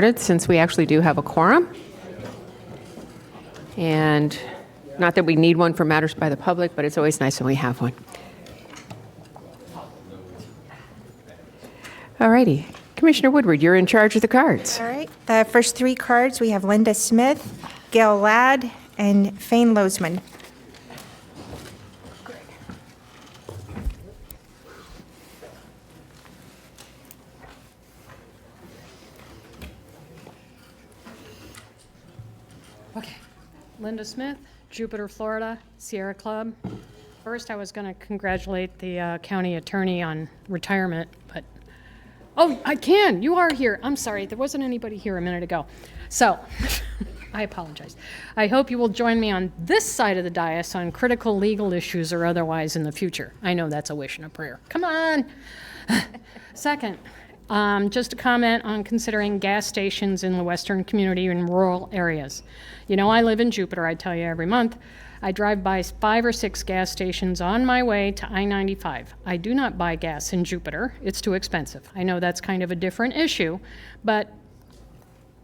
started since we actually do have a quorum. And not that we need one for matters by the public, but it's always nice when we have one. All righty. Commissioner Woodward, you're in charge of the cards. All right. The first three cards, we have Linda Smith, Gail Ladd, and Fane Lozman. Okay. Linda Smith, Jupiter, Florida, Sierra Club. First, I was going to congratulate the county attorney on retirement, but oh, I can. You are here. I'm sorry. There wasn't anybody here a minute ago. So, I apologize. I hope you will join me on this side of the dais on critical legal issues or otherwise in the future. I know that's a wish and a prayer. Come on. Second, just a comment on considering gas stations in the Western community in rural areas. You know, I live in Jupiter, I tell you every month. I drive by 5 or 6 gas stations on my way to I-95. I do not buy gas in Jupiter. It's too expensive. I know that's kind of a different issue, but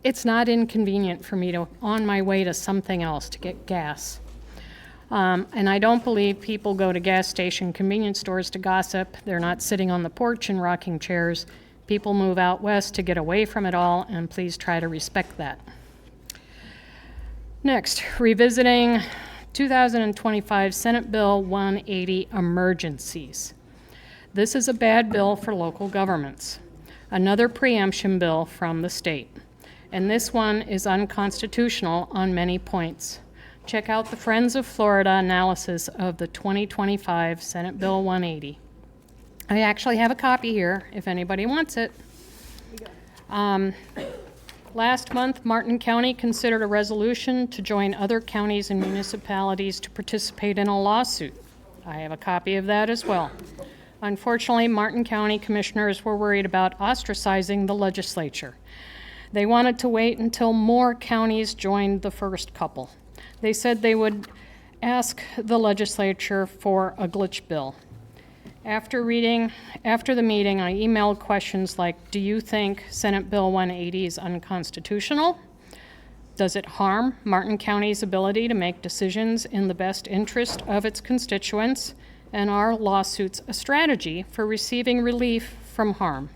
it's not inconvenient for me to, on my way to something else, to get gas. And I don't believe people go to gas station convenience stores to gossip. They're not sitting on the porch in rocking chairs. People move out west to get away from it all, and please try to respect that. Next, revisiting 2025 Senate Bill 180 emergencies. This is a bad bill for local governments. Another preemption bill from the state. And this one is unconstitutional on many points. Check out the Friends of Florida analysis of the 2025 Senate Bill 180. I actually have a copy here if anybody wants it. Last month, Martin County considered a resolution to join other counties and municipalities to participate in a lawsuit. I have a copy of that as well. Unfortunately, Martin County commissioners were worried about ostracizing the legislature. They wanted to wait until more counties joined the first couple. They said they would ask the legislature for a glitch bill. After the meeting, I emailed questions like, do you think Senate Bill 180 is unconstitutional? Does it harm Martin County's ability to make decisions in the best interest of its constituents? And are lawsuits a strategy for receiving relief from harm?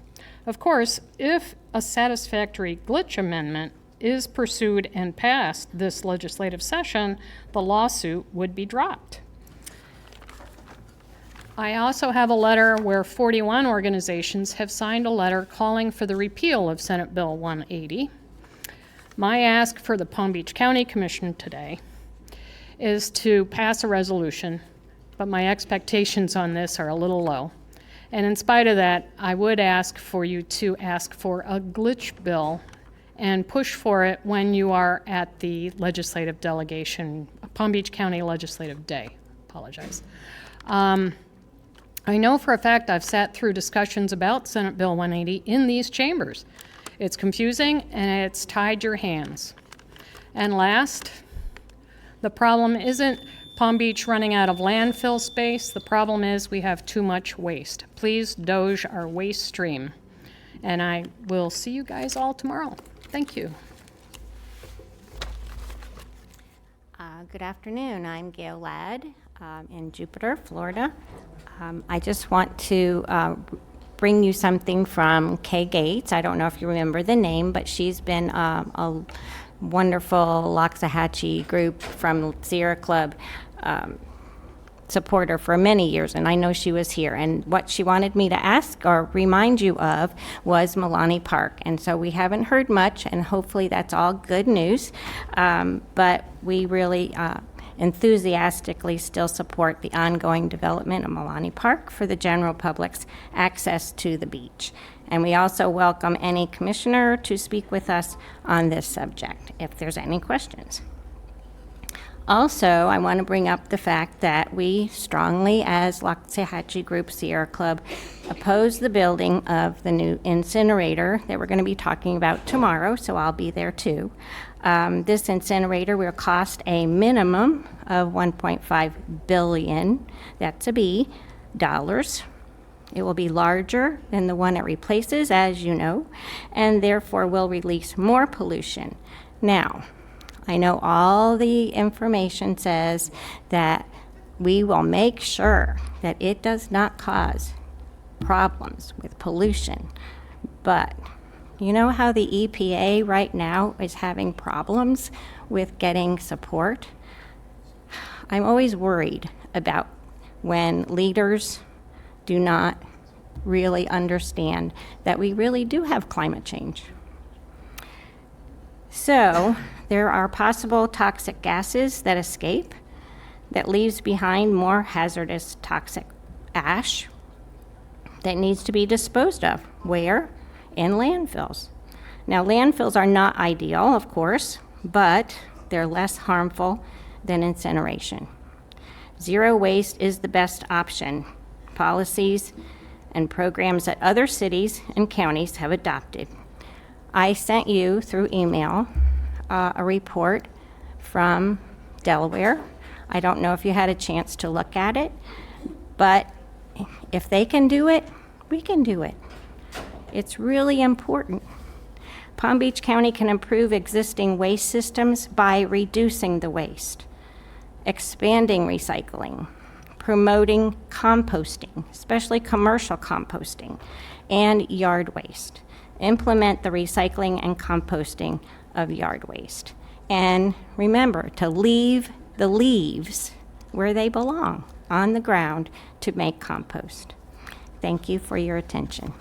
Of course, if a satisfactory glitch amendment is pursued and passed this legislative session, the lawsuit would be dropped. I also have a letter where 41 organizations have signed a letter calling for the repeal of Senate Bill 180. My ask for the Palm Beach County Commission today is to pass a resolution, but my expectations on this are a little low. And in spite of that, I would ask for you to ask for a glitch bill and push for it when you are at the legislative delegation, Palm Beach County Legislative Day. Apologize. I know for a fact I've sat through discussions about Senate Bill 180 in these chambers. It's confusing and it's tied your hands. And last, the problem isn't Palm Beach running out of landfill space. The problem is we have too much waste. Please doge our waste stream. And I will see you guys all tomorrow. Thank you. Good afternoon. I'm Gail Ladd in Jupiter, Florida. I just want to bring you something from Kay Gates. I don't know if you remember the name, but she's been a wonderful Loxahatchee group from Sierra Club supporter for many years, and I know she was here. And what she wanted me to ask or remind you of was Milani Park. And so we haven't heard much, and hopefully that's all good news. But we really enthusiastically still support the ongoing development of Milani Park for the general public's access to the beach. And we also welcome any commissioner to speak with us on this subject if there's any questions. Also, I want to bring up the fact that we strongly, as Loxahatchee Group Sierra Club, oppose the building of the new incinerator that we're going to be talking about tomorrow, so I'll be there too. This incinerator will cost a minimum of $1.5 billion, that's a B, dollars. It will be larger than the one it replaces, as you know, and therefore will release more pollution. Now, I know all the information says that we will make sure that it does not cause problems with pollution, but you know how the EPA right now is having problems with getting support? I'm always worried about when leaders do not really understand that we really do have climate change. So there are possible toxic gases that escape that leaves behind more hazardous toxic ash that needs to be disposed of. Where? In landfills. Now, landfills are not ideal, of course, but they're less harmful than incineration. Zero waste is the best option. Policies and programs that other cities and counties have adopted. I sent you through email a report from Delaware. I don't know if you had a chance to look at it, but if they can do it, we can do it. It's really important. Palm Beach County can improve existing waste systems by reducing the waste, expanding recycling, promoting composting, especially commercial composting, and yard waste. Implement the recycling and composting of yard waste. And remember to leave the leaves where they belong, on the ground, to make compost. Thank you for your attention.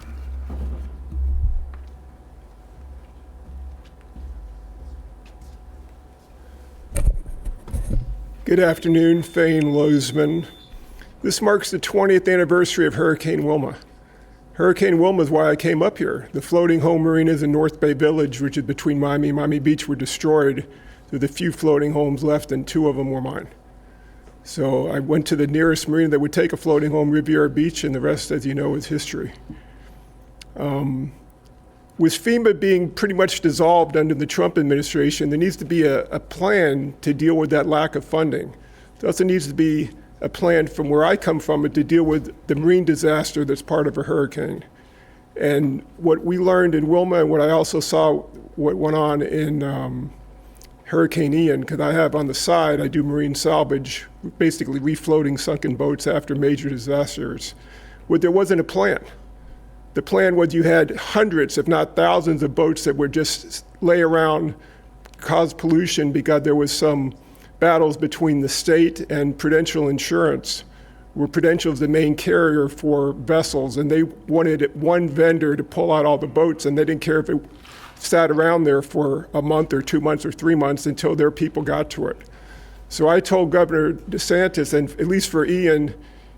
Good afternoon, Thane Lozman. This marks the 20th anniversary of Hurricane Wilma. Hurricane Wilma is why I came up here. The floating home marinas in North Bay Village, which is between Miami and Miami Beach, were destroyed. There were the few floating homes left, and 2 of them were mine. So I went to the nearest marina that would take a floating home, Riviera Beach, and the rest, as you know, is history. With FEMA being pretty much dissolved under the Trump administration, there needs to be a plan to deal with that lack of funding. There also needs to be a plan from where I come from to deal with the marine disaster that's part of a hurricane. And what we learned in Wilma, and what I also saw what went on in Hurricane Ian, because I have on the side, I do marine salvage, basically refloating sunken boats after major disasters, where there wasn't a plan. The plan was you had hundreds, if not thousands, of boats that would just lay around, cause pollution because there was some battles between the state and Prudential Insurance, where Prudential is the main carrier for vessels, and they wanted one vendor to pull out all the boats, and they didn't care if it sat around there for a month or 2 months or 3 months until their people got to it. So I told Governor DeSantis, and at least for Ian,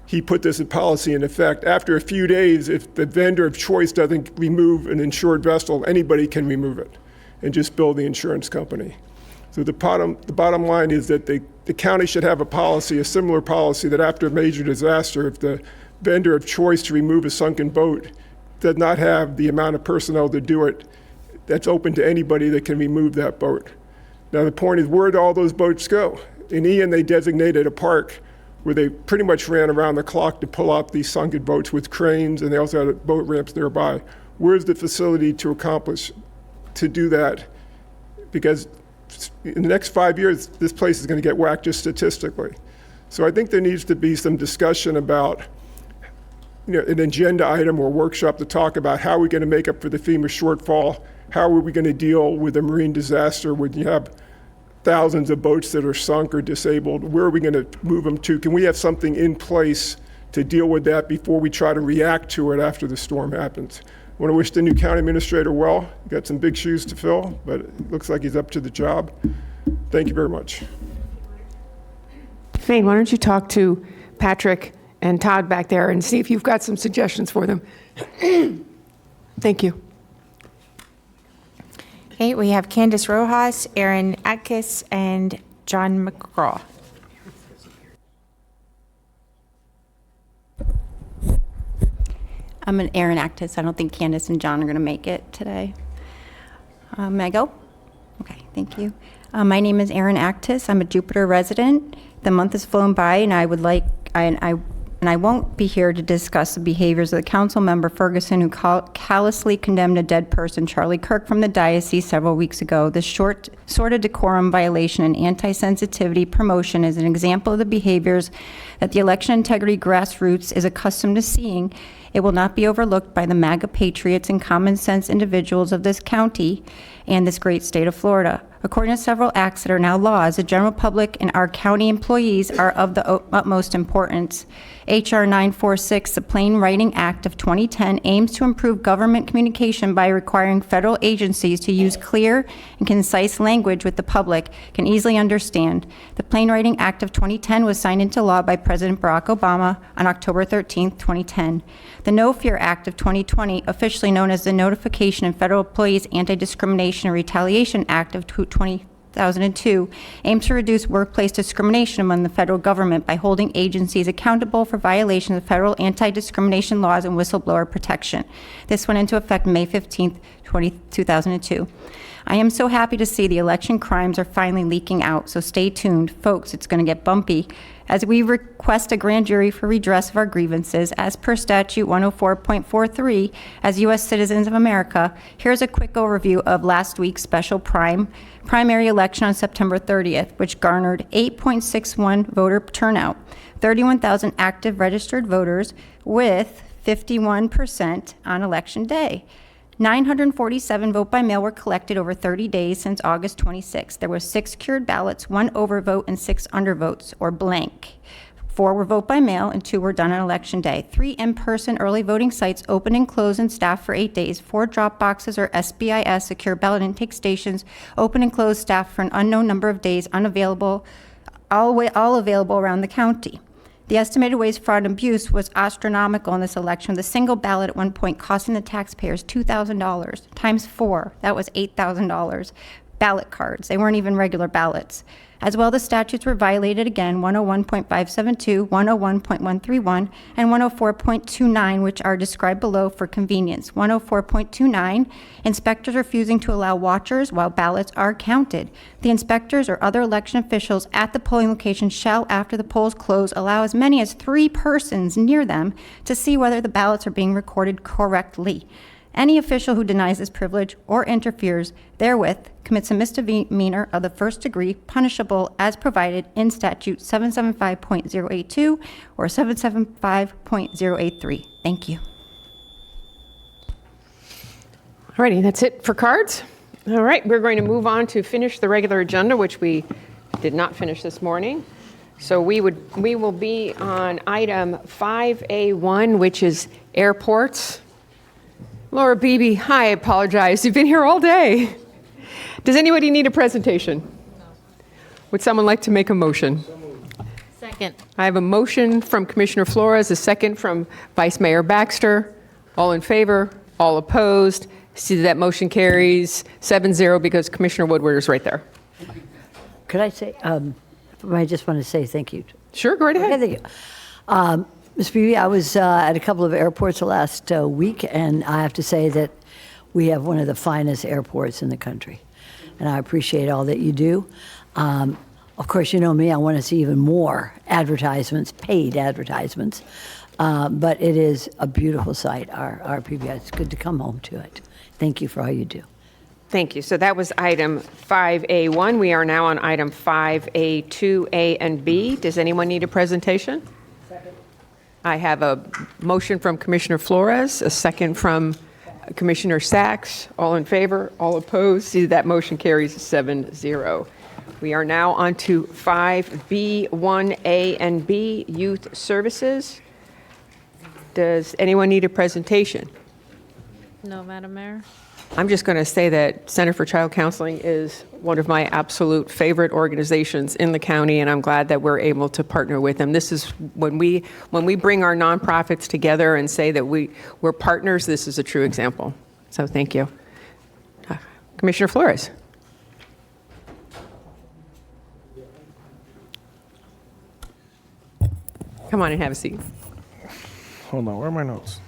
he put this policy in effect. After a few days, if the vendor of choice doesn't remove an insured vessel, anybody can remove it and just bill the insurance company. So the bottom line is that the county should have a policy, a similar policy, that after a major disaster, if the vendor of choice to remove a sunken boat does not have the amount of personnel to do it, that's open to anybody that can remove that boat. Now the point is, where do all those boats go? In Ian, they designated a park where they pretty much ran around the clock to pull out these sunken boats with cranes, and they also had boat ramps nearby. Where's the facility to do that? Because in the next 5 years, this place is going to get whacked just statistically. So I think there needs to be some discussion about, an agenda item or workshop to talk about how we're going to make up for the FEMA shortfall. How are we going to deal with a marine disaster when you have thousands of boats that are sunk or disabled? Where are we going to move them to? Can we have something in place to deal with that before we try to react to it after the storm happens? I want to wish the new county administrator well. He's got some big shoes to fill, but it looks like he's up to the job. Thank you very much. Thane, why don't you talk to Patrick and Todd back there and see if you've got some suggestions for them. Thank you. Okay, we have Candace Rojas, Aaron Atkis, and John McGraw. I'm an Aaron Actis. I don't think Candace and John are going to make it today. May I go? Okay, thank you. My name is Aaron Actis. I'm a Jupiter resident. The month has flown by, and I and I won't be here to discuss the behaviors of the council member Ferguson who callously condemned a dead person, Charlie Kirk, from the diocese several weeks ago. This sort of decorum violation and anti-sensitivity promotion is an example of the behaviors that the election integrity grassroots is accustomed to seeing. It will not be overlooked by the MAGA patriots and common sense individuals of this county and this great state of Florida. According to several acts that are now laws, the general public and our county employees are of the utmost importance. H.R. 946, the Plain Writing Act of 2010, aims to improve government communication by requiring federal agencies to use clear and concise language with the public can easily understand. The Plain Writing Act of 2010 was signed into law by President Barack Obama on October 13, 2010. The No Fear Act of 2020, officially known as the Notification of Federal Employees Anti-Discrimination and Retaliation Act of 2002, aims to reduce workplace discrimination among the federal government by holding agencies accountable for violations of federal anti-discrimination laws and whistleblower protection. This went into effect May 15, 2002. I am so happy to see the election crimes are finally leaking out, so stay tuned. Folks, it's going to get bumpy as we request a grand jury for redress of our grievances. As per statute 104.43, as U.S. citizens of America, here's a quick overview of last week's special primary election on September 30th, which garnered 8.61 voter turnout, 31,000 active registered voters with 51% on election day. 947 vote by mail were collected over 30 days since August 26. There were 6 cured ballots, 1 overvote, and 6 undervotes, or blank. 4 were vote by mail, and 2 were done on election day. 3 in-person early voting sites opened and closed and staffed for 8 days. 4 drop boxes, or SBIS, secure ballot intake stations, open and closed, staffed for an unknown number of days, unavailable, all available around the county. The estimated waste, fraud, and abuse was astronomical in this election, with a single ballot at one point costing the taxpayers $2,000 times 4. That was $8,000. Ballot cards. They weren't even regular ballots. As well, the statutes were violated again, 101.572, 101.131, and 104.29, which are described below for convenience. 104.29, inspectors refusing to allow watchers while ballots are counted. The inspectors or other election officials at the polling location shall, after the polls close, allow as many as 3 persons near them to see whether the ballots are being recorded correctly. Any official who denies this privilege or interferes therewith commits a misdemeanor of the first degree, punishable as provided in statute 775.082 or 775.083. Thank you. All righty, that's it for cards. All right, we're going to move on to finish the regular agenda, which we did not finish this morning. So we will be on item 5A1, which is airports. Laura Beebe, hi, I apologize. You've been here all day. Does anybody need a presentation? No. Would someone like to make a motion? Second. I have a motion from Commissioner Flores, a second from Vice Mayor Baxter. All in favor? All opposed? See that motion carries 7-0 because Commissioner Woodward is right there. Could I say, I just want to say thank you. Sure, go right ahead. Okay, thank you. Ms. Beebe, I was at a couple of airports the last week, and I have to say that we have one of the finest airports in the country, and I appreciate all that you do. Of course, you know me, I want to see even more advertisements, paid advertisements, but it is a beautiful site, our PBS. It's good to come home to it. Thank you for all you do. Thank you. So that was item 5A1. We are now on item 5A2, A, and B. Does anyone need a presentation? I have a motion from Commissioner Flores, a second from Commissioner Sachs. All in favor? All opposed? See, that motion carries 7-0. We are now on to 5B1A and B, Youth Services. Does anyone need a presentation? No, Madam Mayor. I'm just going to say that Center for Child Counseling is one of my absolute favorite organizations in the county, and I'm glad that we're able to partner with them. This is when we bring our nonprofits together and say that we're partners, this is a true example. So thank you. Commissioner Flores. Come on and have a seat. Hold on, where are my notes?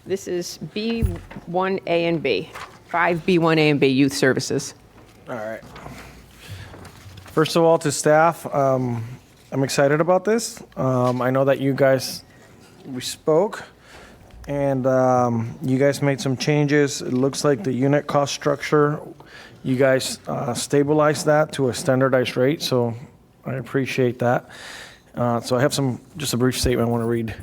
This is B1A and B, 5B1A and B, Youth Services. All right. First of all, to staff, I'm excited about this. I know that you guys, we spoke, and you guys made some changes. It looks like the unit cost structure, you guys stabilized that to a standardized rate, so I appreciate that. So I have just a brief statement I want to read.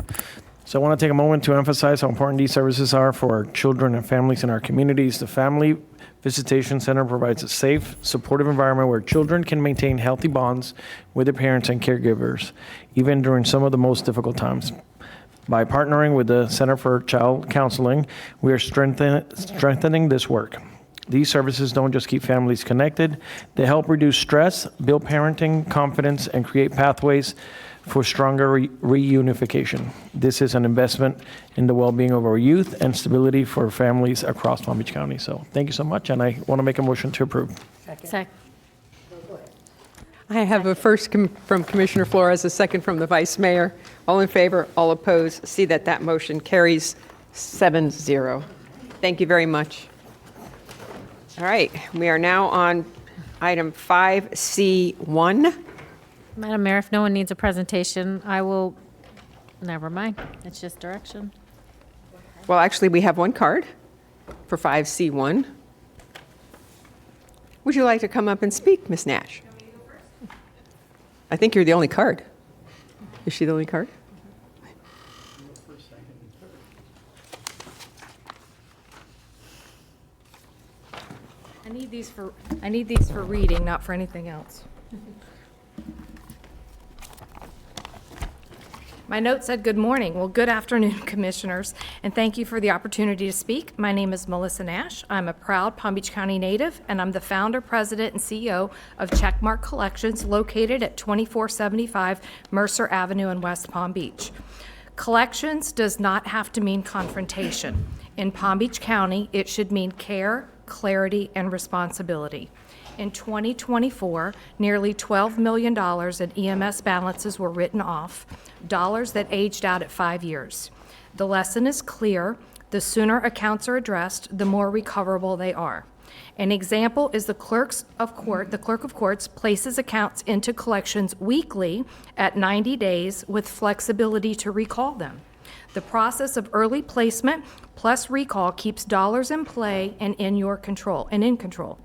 So I want to take a moment to emphasize how important these services are for our children and families in our communities. The Family Visitation Center provides a safe, supportive environment where children can maintain healthy bonds with their parents and caregivers, even during some of the most difficult times. By partnering with the Center for Child Counseling, we are strengthening this work. These services don't just keep families connected, they help reduce stress, build parenting confidence, and create pathways for stronger reunification. This is an investment in the well-being of our youth and stability for families across Palm Beach County. So thank you so much, and I want to make a motion to approve. Second. I have a first from Commissioner Flores, a second from the Vice Mayor. All in favor, all opposed. See that that motion carries 7-0. Thank you very much. All right, we are now on item 5C1. Madam Mayor, if no one needs a presentation, I will, never mind. It's just direction. Well, actually, we have one card for 5C1. Would you like to come up and speak, Ms. Nash? I think you're the only card. Is she the only card? I need these for reading, not for anything else. My note said, "Good morning." Well, good afternoon, Commissioners, and thank you for the opportunity to speak. My name is Melissa Nash. I'm a proud Palm Beach County native, and I'm the founder, president, and CEO of Checkmark Collections, located at 2475 Mercer Avenue in West Palm Beach. Collections does not have to mean confrontation. In Palm Beach County, it should mean care, clarity, and responsibility. In 2024, nearly $12 million in EMS balances were written off, dollars that aged out at 5 years. The lesson is clear. The sooner accounts are addressed, the more recoverable they are. An example is the clerk of courts places accounts into collections weekly at 90 days with flexibility to recall them. The process of early placement plus recall keeps dollars in play and in control.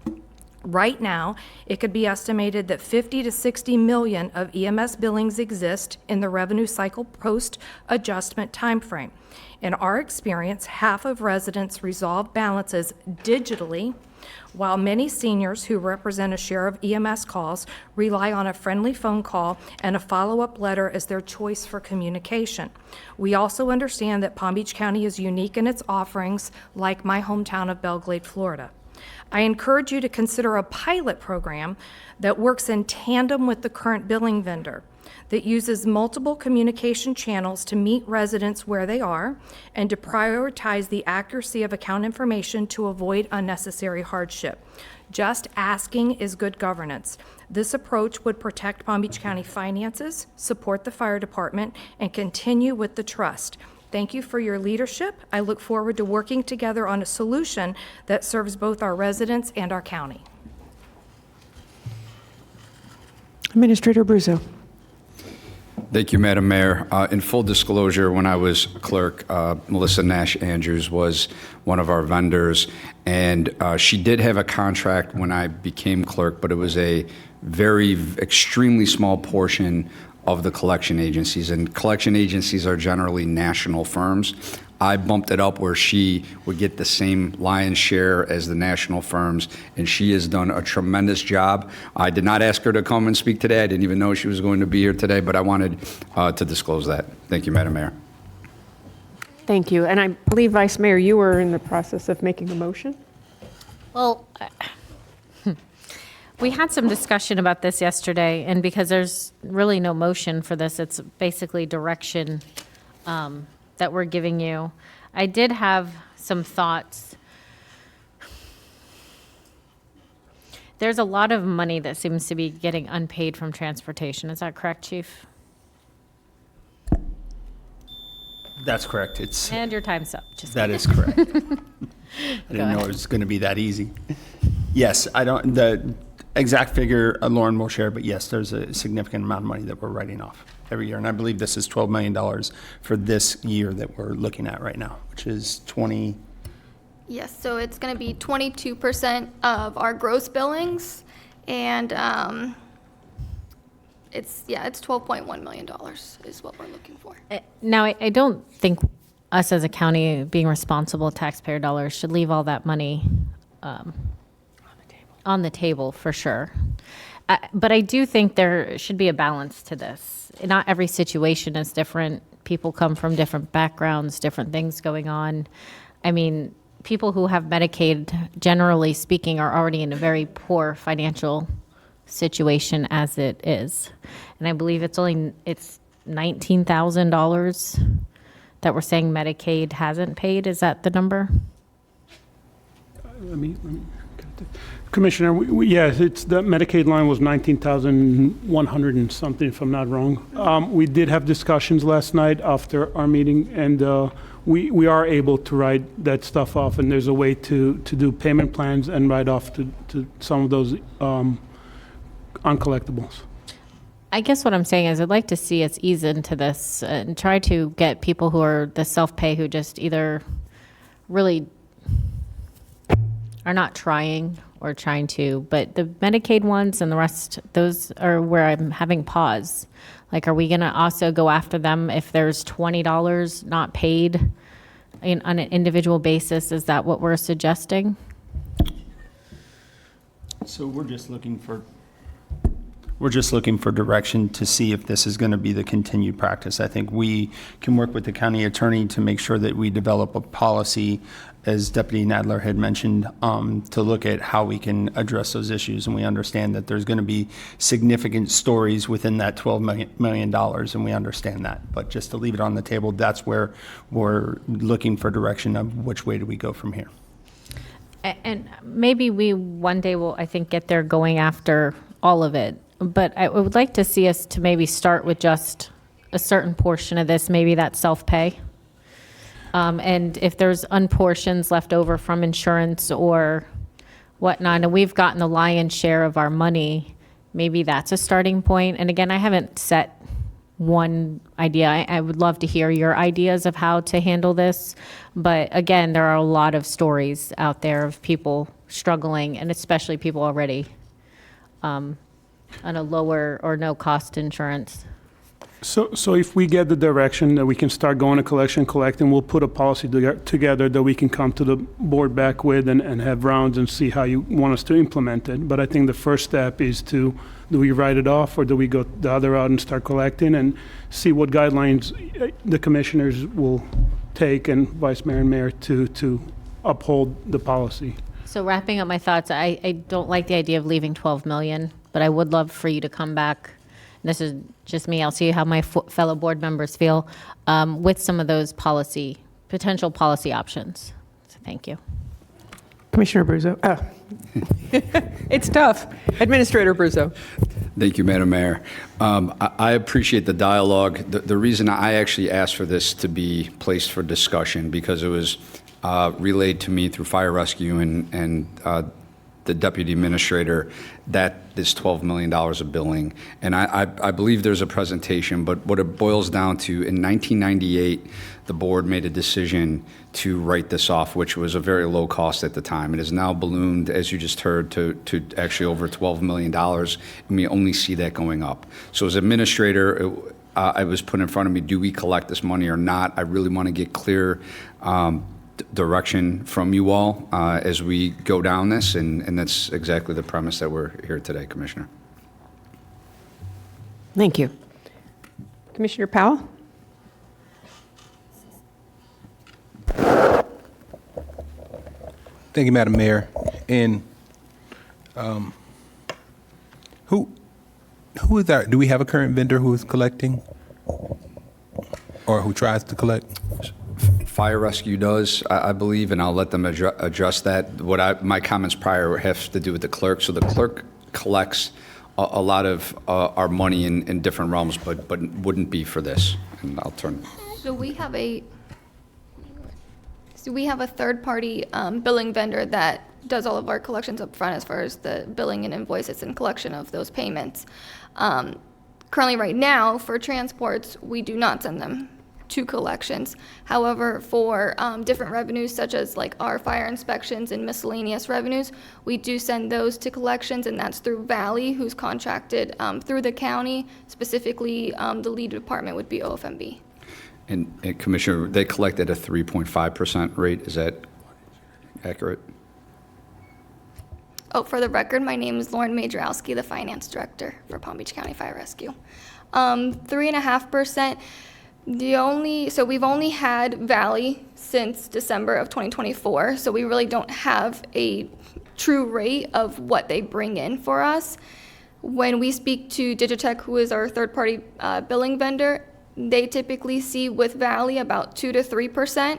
Right now, it could be estimated that 50 to 60 million of EMS billings exist in the revenue cycle post-adjustment timeframe. In our experience, half of residents resolve balances digitally, while many seniors who represent a share of EMS calls rely on a friendly phone call and a follow-up letter as their choice for communication. We also understand that Palm Beach County is unique in its offerings, like my hometown of Belglade, Florida. I encourage you to consider a pilot program that works in tandem with the current billing vendor, that uses multiple communication channels to meet residents where they are and to prioritize the accuracy of account information to avoid unnecessary hardship. Just asking is good governance. This approach would protect Palm Beach County finances, support the fire department, and continue with the trust. Thank you for your leadership. I look forward to working together on a solution that serves both our residents and our county. Administrator Abruzzo. Thank you, Madam Mayor. In full disclosure, when I was clerk, Melissa Nash Andrews was one of our vendors, and she did have a contract when I became clerk, but it was a extremely small portion of the collection agencies, and collection agencies are generally national firms. I bumped it up where she would get the same lion's share as the national firms, and she has done a tremendous job. I did not ask her to come and speak today. I didn't even know she was going to be here today, but I wanted to disclose that. Thank you, Madam Mayor. Thank you. And I believe, Vice Mayor, you were in the process of making a motion? Well, we had some discussion about this yesterday, and because there's really no motion for this, it's basically direction that we're giving you. I did have some thoughts. There's a lot of money that seems to be getting unpaid from transportation. Is that correct, Chief? That's correct. And your time's up. Just That is correct. I didn't know it was going to be that easy. Yes, Exact figure, Lauren will share, but yes, there's a significant amount of money that we're writing off every year. And I believe this is $12 million for this year that we're looking at right now, which is 20. Yes, so it's going to be 22% of our gross billings, and it's $12.1 million is what we're looking for. Now, I don't think us as a county, being responsible taxpayer dollars, should leave all that money on the table for sure. But I do think there should be a balance to this. Not every situation is different. People come from different backgrounds, different things going on. I mean, people who have Medicaid, generally speaking, are already in a very poor financial situation as it is. And I believe it's $19,000 that we're saying Medicaid hasn't paid. Is that the number? Commissioner, yes, it's the Medicaid line was 19,100 and something, if I'm not wrong. We did have discussions last night after our meeting, and we are able to write that stuff off, and there's a way to do payment plans and write off to some of those uncollectibles. I guess what I'm saying is I'd like to see us ease into this and try to get people who are the self-pay who just either really are not trying or trying to, but the Medicaid ones and the rest, those are where I'm having pause. Like, are we going to also go after them if there's $20 not paid on an individual basis? Is that what we're suggesting? So we're just looking for direction to see if this is going to be the continued practice. I think we can work with the county attorney to make sure that we develop a policy, as Deputy Nadler had mentioned, to look at how we can address those issues. And we understand that there's going to be significant stories within that $12 million, and we understand that. But just to leave it on the table, that's where we're looking for direction of which way do we go from here. And maybe we one day will, I think, get there going after all of it. But I would like to see us to maybe start with just a certain portion of this, maybe that self-pay. And if there's unportions left over from insurance or whatnot, and we've gotten the lion's share of our money, maybe that's a starting point. And again, I haven't set one idea. I would love to hear your ideas of how to handle this. But again, there are a lot of stories out there of people struggling, and especially people already on a lower or no cost insurance. So if we get the direction that we can start going to collecting, we'll put a policy together that we can come to the board back with and have rounds and see how you want us to implement it. But I think the first step is do we write it off, or do we go the other route and start collecting and see what guidelines the commissioners will take, and vice mayor and mayor, to uphold the policy. So wrapping up my thoughts, I don't like the idea of leaving 12 million, but I would love for you to come back. This is just me. I'll see how my fellow board members feel with some of those potential policy options. So thank you. Commissioner Bruzzo. It's tough. Administrator Bruzzo. Thank you, Madam Mayor. I appreciate the dialogue. The reason I actually asked for this to be placed for discussion, because it was relayed to me through fire rescue and the deputy administrator that this $12 million of billing. And I believe there's a presentation, but what it boils down to, in 1998, the board made a decision to write this off, which was a very low cost at the time. It has now ballooned, as you just heard, to actually over $12 million, and we only see that going up. So as administrator, I was put in front of me, do we collect this money or not? I really want to get clear direction from you all as we go down this, and that's exactly the premise that we're here today, Commissioner. Thank you. Commissioner Powell? Thank you, Madam Mayor. And who is that? Do we have a current vendor who is collecting or who tries to collect? Fire rescue does, I believe, and I'll let them address that. My comments prior have to do with the clerk. So the clerk collects a lot of our money in different realms, but wouldn't be for this. And I'll turn. So we have a third-party billing vendor that does all of our collections up front as far as the billing and invoices and collection of those payments. Currently, right now, for transports, we do not send them to collections. However, for different revenues, such as like our fire inspections and miscellaneous revenues, we do send those to collections, and that's through Valley, who's contracted through the county. Specifically, the lead department would be OFMB. And Commissioner, they collect at a 3.5% rate. Is that accurate? Oh, for the record, my name is Lauren Majorowski, the Finance Director for Palm Beach County Fire Rescue. 3.5%, so we've only had Valley since December of 2024, so we really don't have a true rate of what they bring in for us. When we speak to Digitech, who is our third-party billing vendor, they typically see with Valley about 2 to 3%.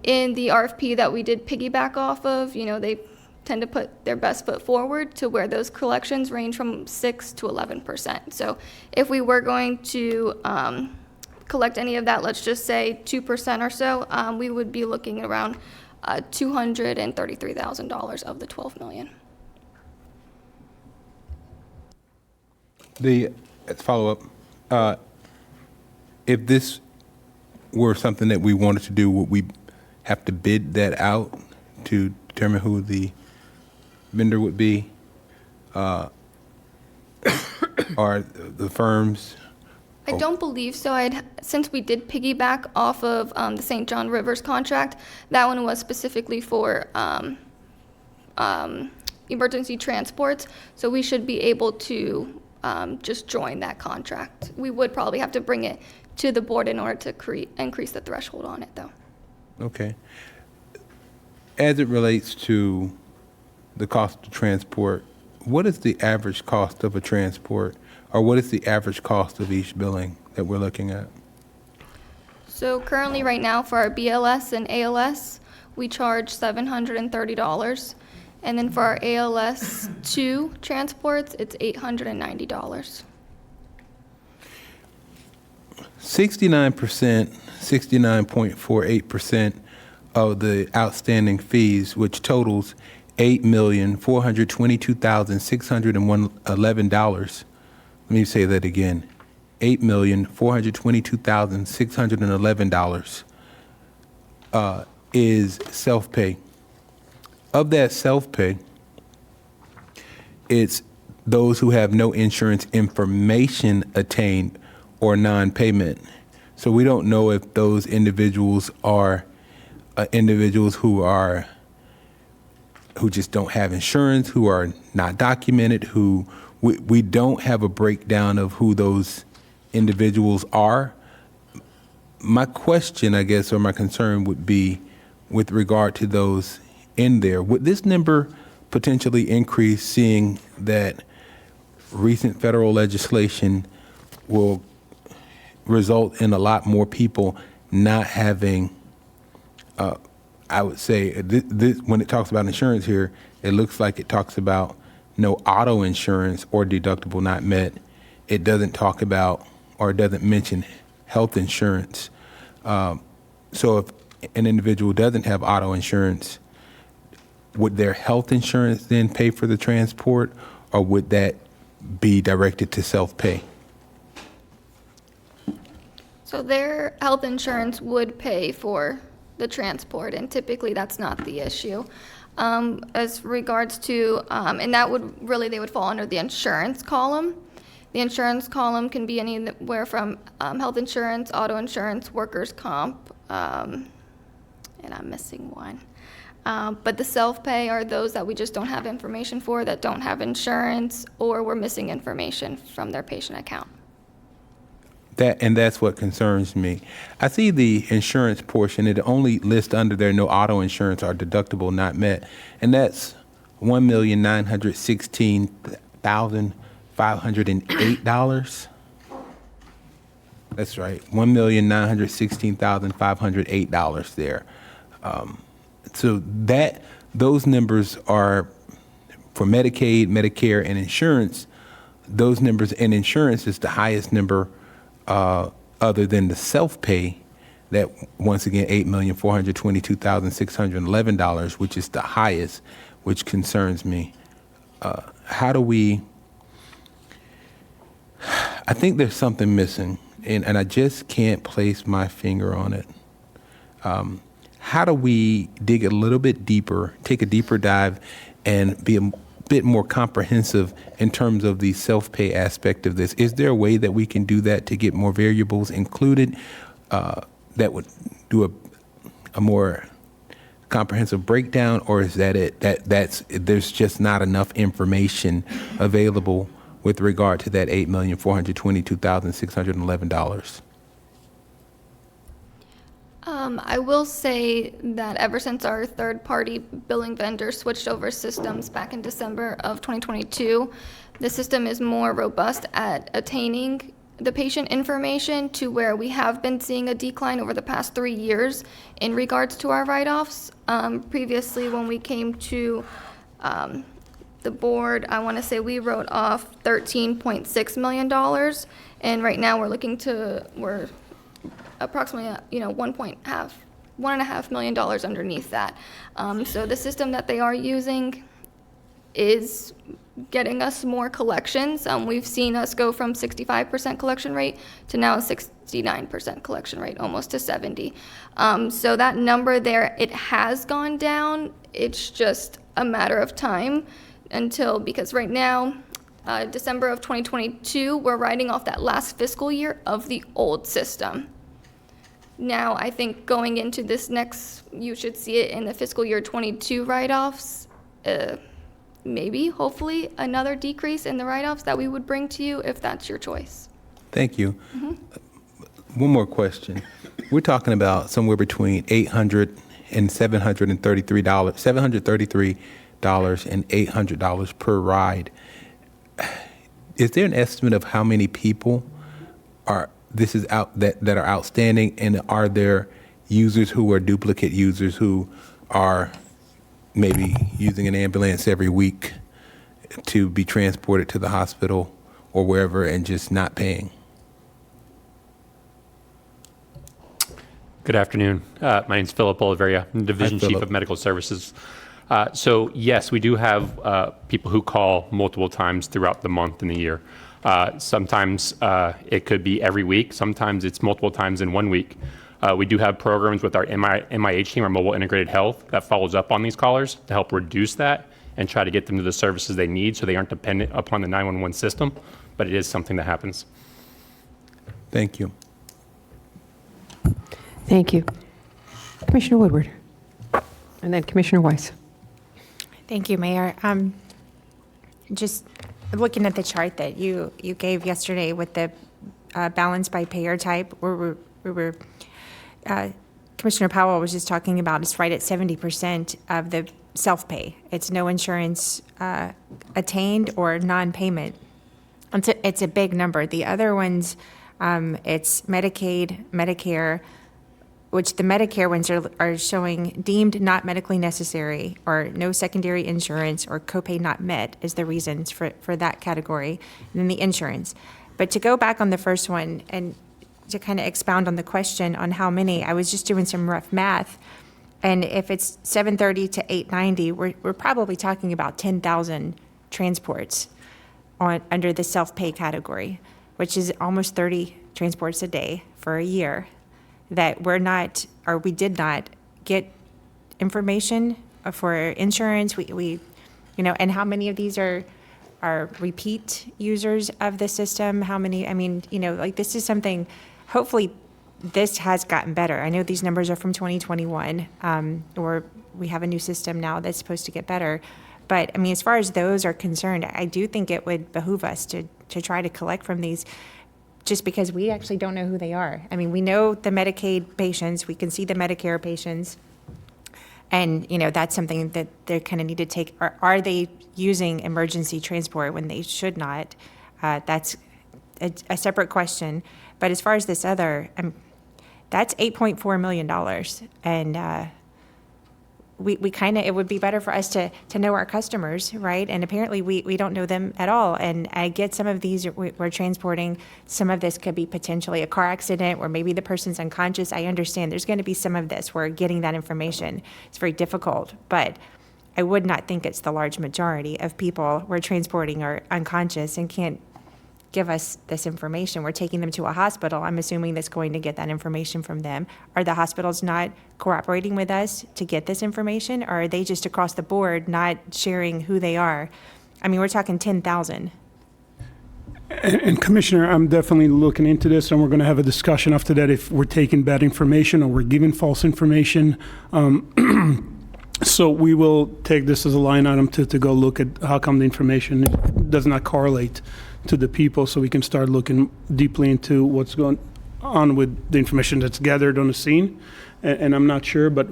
In the RFP that we did piggyback off of, they tend to put their best foot forward to where those collections range from 6 to 11%. So if we were going to collect any of that, let's just say 2% or so, we would be looking around $233,000 of the $12 million. The follow-up, if this were something that we wanted to do, would we have to bid that out to determine who the vendor would be? Or the firms? I don't believe so. Since we did piggyback off of the St. John Rivers contract, that one was specifically for emergency transports, so we should be able to just join that contract. We would probably have to bring it to the board in order to increase the threshold on it, though. Okay. As it relates to the cost of transport, what is the average cost of a transport, or what is the average cost of each billing that we're looking at? So currently, right now, for our BLS and ALS, we charge $730. And then for our ALS 2 transports, it's $890. 69%, 69.48% of the outstanding fees, which totals $8,422,611. Let me say that again. $8,422,611 is self-pay. Of that self-pay, it's those who have no insurance information attained or non-payment. So we don't know if those individuals are individuals who just don't have insurance, who are not documented, who we don't have a breakdown of who those individuals are. My question, I guess, or my concern would be with regard to those in there. Would this number potentially increase, seeing that recent federal legislation will result in a lot more people not having, I would say, when it talks about insurance here, it looks like it talks about no auto insurance or deductible not met. It doesn't talk about, or it doesn't mention health insurance. So if an individual doesn't have auto insurance, would their health insurance then pay for the transport, or would that be directed to self-pay? So their health insurance would pay for the transport, and typically that's not the issue. As regards to, and that would really, they would fall under the insurance column. The insurance column can be anywhere from health insurance, auto insurance, workers' comp, and I'm missing one. But the self-pay are those that we just don't have information for, that don't have insurance, or we're missing information from their patient account. And that's what concerns me. I see the insurance portion, it only lists under there no auto insurance or deductible not met, and that's $1,916,508. That's right, $1,916,508 there. So those numbers are for Medicaid, Medicare, and insurance. Those numbers, and insurance is the highest number other than the self-pay that, once again, $8,422,611, which is the highest, which concerns me. How do we, I think there's something missing, and I just can't place my finger on it. How do we dig a little bit deeper, take a deeper dive, and be a bit more comprehensive in terms of the self-pay aspect of this? Is there a way that we can do that to get more variables included that would do a more comprehensive breakdown, or is that it? There's just not enough information available with regard to that $8,422,611? I will say that ever since our third-party billing vendor switched over systems back in December of 2022, the system is more robust at attaining the patient information to where we have been seeing a decline over the past 3 years in regards to our write-offs. Previously, when we came to the board, I want to say we wrote off $13.6 million, and right now we're approximately, $1.5 million underneath that. So the system that they are using is getting us more collections. We've seen us go from 65% collection rate to now a 69% collection rate, almost to 70. So that number there, it has gone down. It's just a matter of time because right now, December of 2022, we're writing off that last fiscal year of the old system. Now, I think going into this next, you should see it in the fiscal year 22 write-offs, maybe, hopefully, another decrease in the write-offs that we would bring to you if that's your choice. Thank you. One more question. We're talking about somewhere between $800 and $733 and $800 per ride. Is there an estimate of how many people that are outstanding, and are there users who are duplicate users who are maybe using an ambulance every week to be transported to the hospital or wherever and just not paying? Good afternoon. My name is Philip Oliveria. I'm Division Chief of Medical Services. So yes, we do have people who call multiple times throughout the month and the year. Sometimes it could be every week. Sometimes it's multiple times in 1 week. We do have programs with our MIH team, our Mobile Integrated Health, that follows up on these callers to help reduce that and try to get them to the services they need so they aren't dependent upon the 911 system. But it is something that happens. Thank you. Thank you. Commissioner Woodward. And then Commissioner Weiss. Thank you, Mayor. Just looking at the chart that you gave yesterday with the balance by payer type, where Commissioner Powell was just talking about, it's right at 70% of the self-pay. It's no insurance attained or non-payment. It's a big number. The other ones, it's Medicaid, Medicare, which the Medicare ones are showing deemed not medically necessary or no secondary insurance or copay not met as the reasons for that category, and then the insurance. But to go back on the first one and to kind of expound on the question on how many, I was just doing some rough math, and if it's 730 to 890, we're probably talking about 10,000 transports under the self-pay category, which is almost 30 transports a day for a year that we did not get information for insurance. We and how many of these are repeat users of the system? How many, this is something, hopefully this has gotten better. I know these numbers are from 2021, or we have a new system now that's supposed to get better. But as far as those are concerned, I do think it would behoove us to try to collect from these, just because we actually don't know who they are. We know the Medicaid patients, we can see the Medicare patients, and that's something that they kind of need to take. Are they using emergency transport when they should not? That's a separate question. But as far as this other, that's $8.4 million, and we kind of, it would be better for us to know our customers, right? And apparently we don't know them at all. And I get some of these, we're transporting, some of this could be potentially a car accident where maybe the person's unconscious. I understand there's going to be some of this where getting that information is very difficult, but I would not think it's the large majority of people we're transporting are unconscious and can't give us this information. We're taking them to a hospital. I'm assuming that's going to get that information from them. Are the hospitals not cooperating with us to get this information, or are they just across the board not sharing who they are? I mean, we're talking 10,000. And Commissioner, I'm definitely looking into this, and we're going to have a discussion after that if we're taking bad information or we're giving false information. So we will take this as a line item to go look at how come the information does not correlate to the people, so we can start looking deeply into what's going on with the information that's gathered on the scene. And I'm not sure, but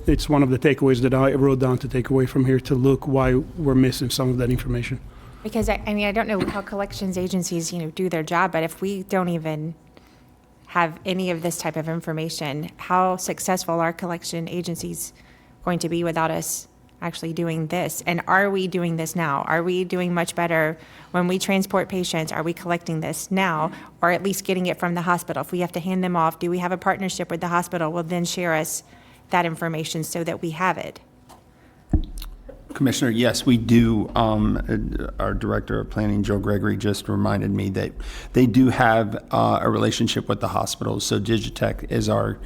it's one of the takeaways that I wrote down to take away from here, to look why we're missing some of that information. Because I mean, I don't know how collections agencies, do their job, but if we don't even have any of this type of information, how successful are collection agencies going to be without us actually doing this? And are we doing this now? Are we doing much better when we transport patients? Are we collecting this now, or at least getting it from the hospital? If we have to hand them off, do we have a partnership with the hospital? Will then share us that information so that we have it? Commissioner, yes, we do. Our Director of Planning, Joe Gregory, just reminded me that they do have a relationship with the hospitals. So Digitech is our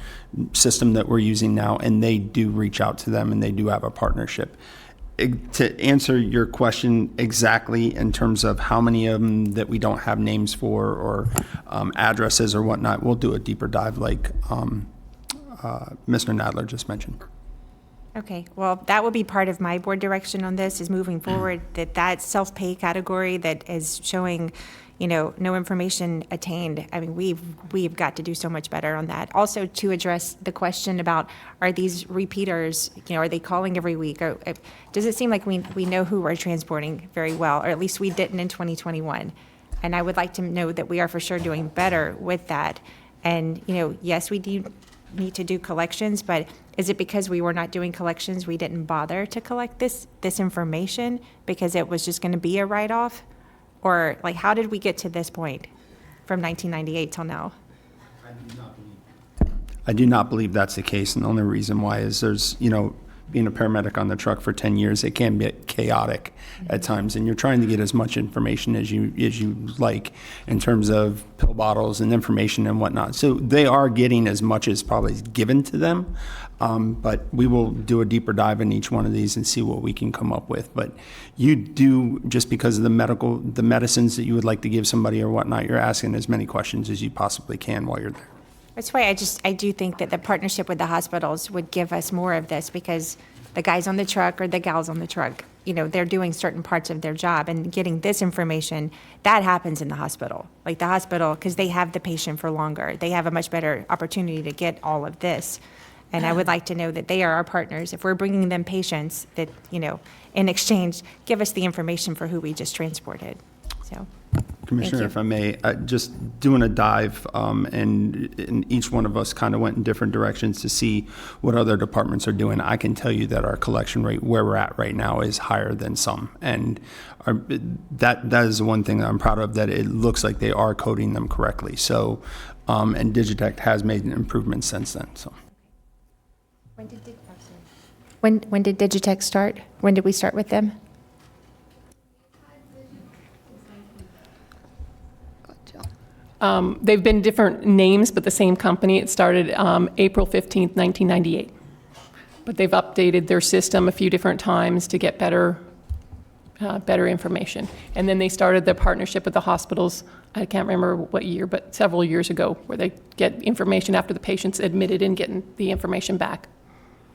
system that we're using now, and they do reach out to them, and they do have a partnership. To answer your question exactly in terms of how many of them that we don't have names for or addresses or whatnot, we'll do a deeper dive like Mr. Nadler just mentioned. Okay, well, that will be part of my board direction on this, is moving forward, that self-pay category that is showing, no information attained. I mean, we've got to do so much better on that. Also, to address the question about, are these repeaters, are they calling every week? Or does it seem like we know who we're transporting very well, or at least we didn't in 2021? And I would like to know that we are for sure doing better with that. And, yes, we do need to do collections, but is it because we were not doing collections we didn't bother to collect this information because it was just going to be a write-off? Or how did we get to this point from 1998 till now? I do not believe that's the case, and the only reason why is there's, being a paramedic on the truck for 10 years, it can be chaotic at times, and you're trying to get as much information as you like in terms of pill bottles and information and whatnot. So they are getting as much as probably is given to them, but we will do a deeper dive in each one of these and see what we can come up with. But you do, just because of the medicines that you would like to give somebody or whatnot, you're asking as many questions as you possibly can while you're there. That's why I do think that the partnership with the hospitals would give us more of this, because the guys on the truck or the gals on the truck, they're doing certain parts of their job, and getting this information, that happens in the hospital. Like the hospital, because they have the patient for longer, they have a much better opportunity to get all of this. And I would like to know that they are our partners. If we're bringing them patients, that, in exchange, give us the information for who we just transported. So. Commissioner, if I may, just doing a dive, and each one of us kind of went in different directions to see what other departments are doing. I can tell you that our collection rate where we're at right now is higher than some, and that is the one thing that I'm proud of, that it looks like they are coding them correctly. So, and Digitech has made an improvement since then. So. When did Digitech start? When did we start with them? They've been different names, but the same company. It started April 15th, 1998. But they've updated their system a few different times to get better information. And then they started the partnership with the hospitals. I can't remember what year, but several years ago, where they get information after the patient's admitted and getting the information back.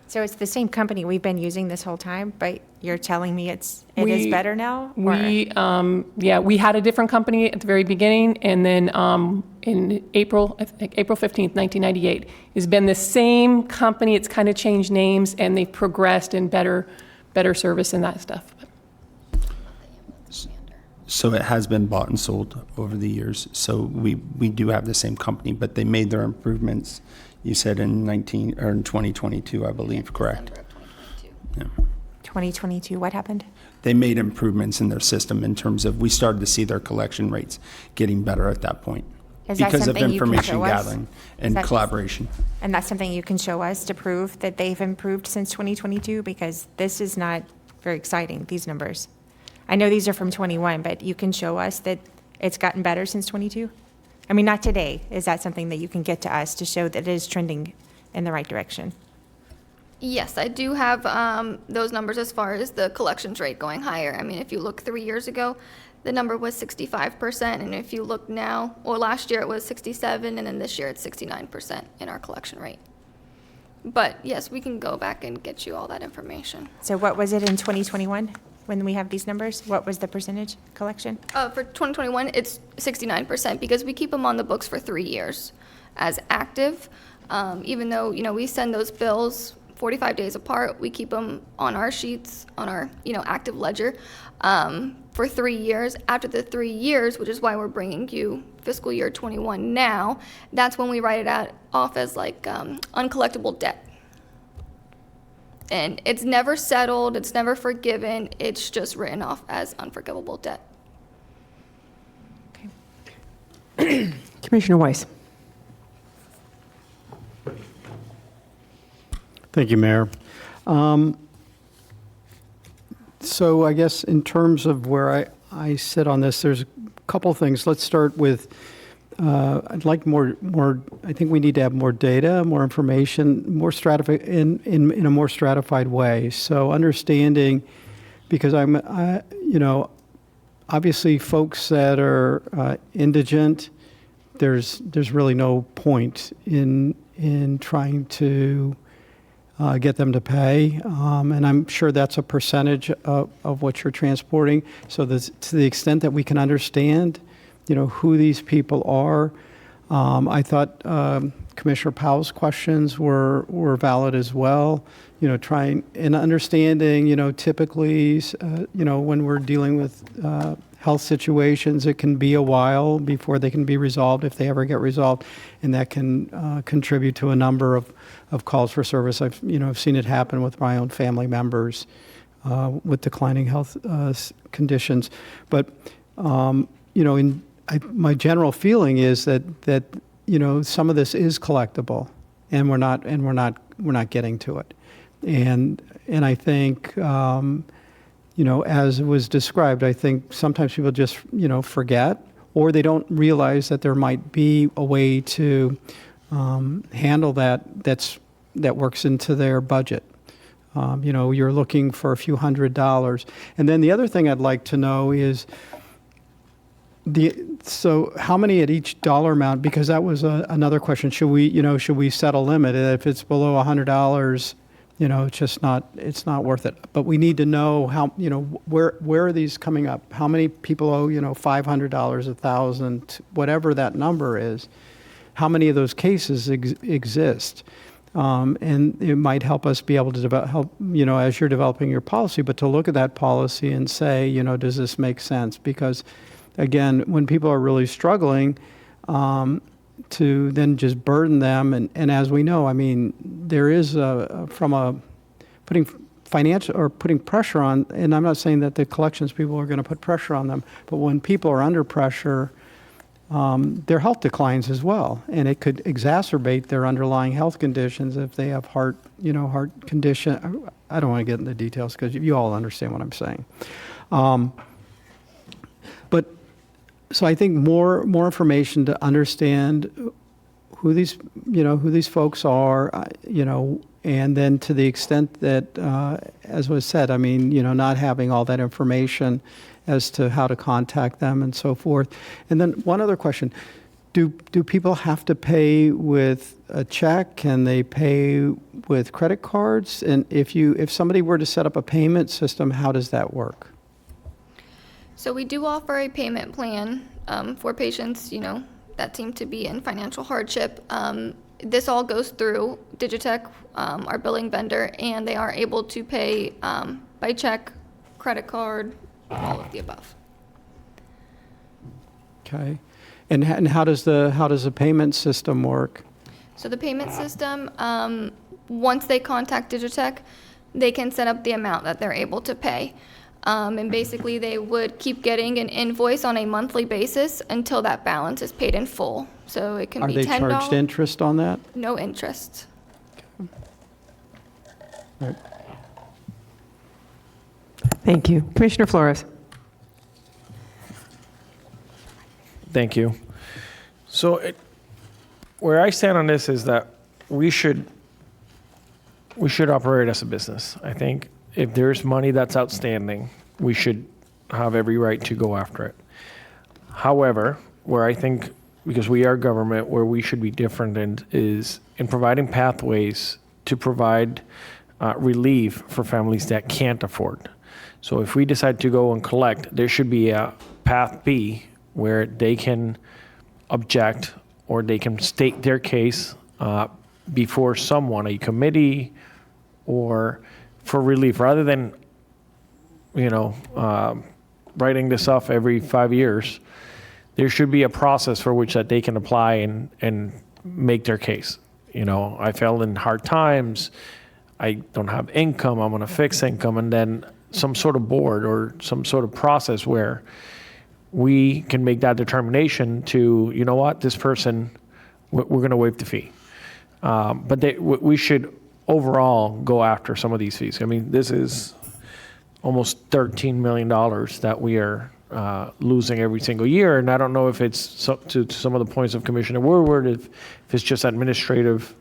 So it's the same company we've been using this whole time, but you're telling me it is better now? We had a different company at the very beginning, and then in April 15th, 1998, it's been the same company. It's kind of changed names, and they've progressed in better service and that stuff. So it has been bought and sold over the years. So we do have the same company, but they made their improvements. You said in 2022, I believe, correct? 2022, what happened? They made improvements in their system in terms of, we started to see their collection rates getting better at that point. Is that Because of something you can information show us? gathering and collaboration. And that's something you can show us to prove that they've improved since 2022? Because this is not very exciting, these numbers. I know these are from 21, but you can show us that it's gotten better since 22? I mean, not today. Is that something that you can get to us to show that it is trending in the right direction? Yes, I do have those numbers as far as the collections rate going higher. I mean, if you look 3 years ago, the number was 65%, and if you look now, or last year it was 67, and then this year it's 69% in our collection rate. But yes, we can go back and get you all that information. So what was it in 2021 when we have these numbers? What was the percentage collection? For 2021, it's 69% because we keep them on the books for 3 years as active. Even though, we send those bills 45 days apart, we keep them on our sheets, on our, active ledger for 3 years. After the 3 years, which is why we're bringing you fiscal year 21 now, that's when we write it off as like uncollectible debt. And it's never settled, it's never forgiven, it's just written off as unforgivable debt. Commissioner Weiss. Thank you, Mayor. So I guess in terms of where I sit on this, there's a couple things. Let's start with, I'd like more. I think we need to have more data, more information, more in a more stratified way. So understanding, because obviously folks that are indigent, there's really no point in trying to get them to pay, and I'm sure that's a percentage of what you're transporting. So to the extent that we can understand, who these people are, I thought Commissioner Powell's questions were valid as well. Trying and understanding, typically, when we're dealing with health situations, it can be a while before they can be resolved, if they ever get resolved, and that can contribute to a number of calls for service. I've seen it happen with my own family members with declining health conditions. But my general feeling is that some of this is collectible, and we're not getting to it, and I think. As was described, I think sometimes people just, forget, or they don't realize that there might be a way to handle that works into their budget. You're looking for a few $100s. And then the other thing I'd like to know is, so how many at each dollar amount? Because that was another question. Should we set a limit? If it's below $100, it's not worth it. But we need to know how, where are these coming up? How many people owe, $500, $1,000, whatever that number is? How many of those cases exist? And it might help us be able to help, as you're developing your policy, but to look at that policy and say, does this make sense? Because again, when people are really struggling, to then just burden them. And as we know, I mean, there is putting pressure on, and I'm not saying that the collections people are going to put pressure on them, but when people are under pressure, their health declines as well. And it could exacerbate their underlying health conditions if they have heart condition. I don't want to get into details because you all understand what I'm saying. So I think more information to understand who these folks are, and then to the extent that, as was said, I mean, not having all that information as to how to contact them and so forth. And then one other question: do people have to pay with a check? Can they pay with credit cards? And if somebody were to set up a payment system, how does that work? So we do offer a payment plan for patients, that seem to be in financial hardship. This all goes through Digitech, our billing vendor, and they are able to pay by check, credit card, all of the above. Okay, and how does the payment system work? So the payment system, once they contact Digitech, they can set up the amount that they're able to pay. And basically, they would keep getting an invoice on a monthly basis until that balance is paid in full. So it can Are be they $10. charged interest on that? No interest. Right. Thank you. Commissioner Flores. Thank you. So where I stand on this is that we should operate as a business. I think if there's money that's outstanding, we should have every right to go after it. However, where I think, because we are government, where we should be different is in providing pathways to provide relief for families that can't afford. So if we decide to go and collect, there should be a path B where they can object or they can state their case before someone, a committee, or for relief, rather than, writing this off every 5 years. There should be a process for which that they can apply and make their case. I fell in hard times, I don't have income, I'm on a fixed income, and then some sort of board or some sort of process where we can make that determination to, this person, we're going to waive the fee. But we should overall go after some of these fees. I mean, this is almost $13 million that we are losing every single year. And I don't know if it's to some of the points of Commissioner Woodward, if it's just administrative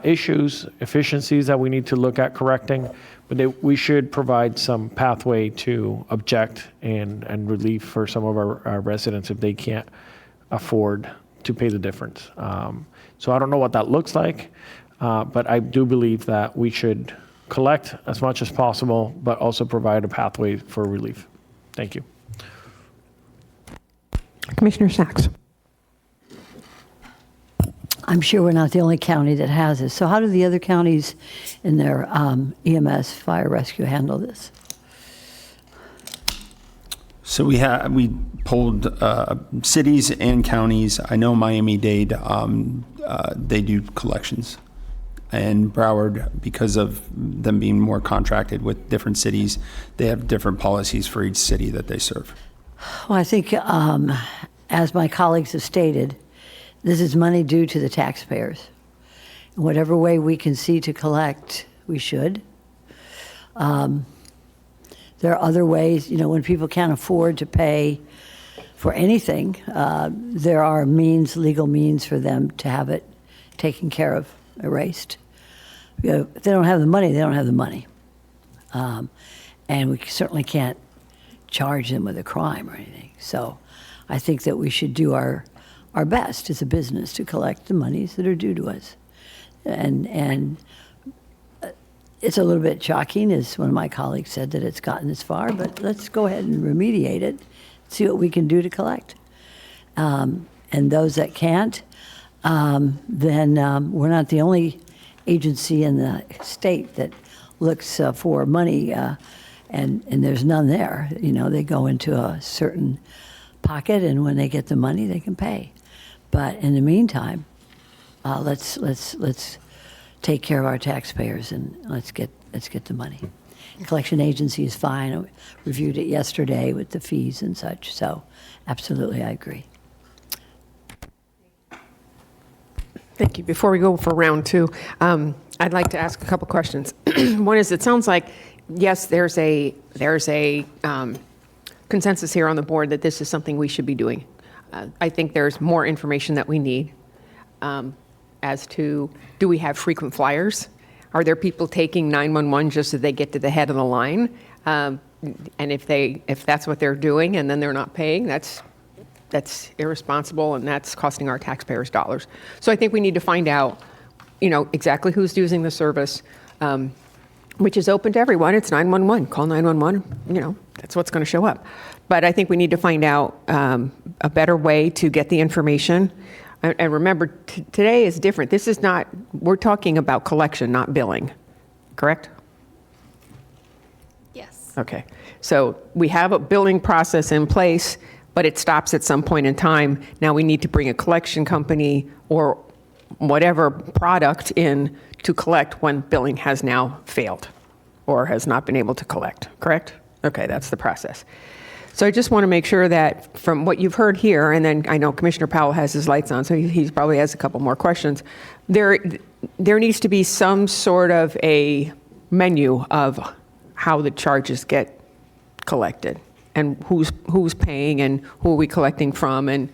issues, efficiencies that we need to look at correcting. But we should provide some pathway to object and relief for some of our residents if they can't afford to pay the difference. So I don't know what that looks like, but I do believe that we should collect as much as possible, but also provide a pathway for relief. Thank you. Commissioner Sachs. I'm sure we're not the only county that has this. So how do the other counties in their EMS fire rescue handle this? So we polled cities and counties. I know Miami-Dade, they do collections. And Broward, because of them being more contracted with different cities, they have different policies for each city that they serve. Well, I think, as my colleagues have stated, this is money due to the taxpayers. In whatever way we can see to collect, we should. There are other ways, when people can't afford to pay for anything, there are legal means for them to have it taken care of, erased. If they don't have the money, they don't have the money. And we certainly can't charge them with a crime or anything. So I think that we should do our best as a business to collect the monies that are due to us. And it's a little bit shocking, as one of my colleagues said, that it's gotten this far, but let's go ahead and remediate it, see what we can do to collect. And those that can't, then we're not the only agency in the state that looks for money, and there's none there. They go into a certain pocket, and when they get the money, they can pay. But in the meantime, let's take care of our taxpayers and let's get the money. Collection agency is fine. I reviewed it yesterday with the fees and such. So, absolutely, I agree. Thank you. Before we go for round two, I'd like to ask a couple questions. One is, it sounds like, yes, there's a consensus here on the board that this is something we should be doing. I think there's more information that we need as to, do we have frequent flyers? Are there people taking 911 just so they get to the head of the line? And if that's what they're doing and then they're not paying, that's irresponsible, and that's costing our taxpayers dollars. So I think we need to find out, exactly who's using the service, which is open to everyone. It's 911. Call 911. That's what's going to show up. But I think we need to find out a better way to get the information. And remember, today is different. This is not, we're talking about collection, not billing, correct? Yes. Okay. So we have a billing process in place, but it stops at some point in time. Now we need to bring a collection company or whatever product in to collect when billing has now failed. or has not been able to collect, correct? Okay, that's the process. So I just want to make sure that from what you've heard here, and then I know Commissioner Powell has his lights on, so he probably has a couple more questions. There needs to be some sort of a menu of how the charges get collected and who's paying and who are we collecting from. And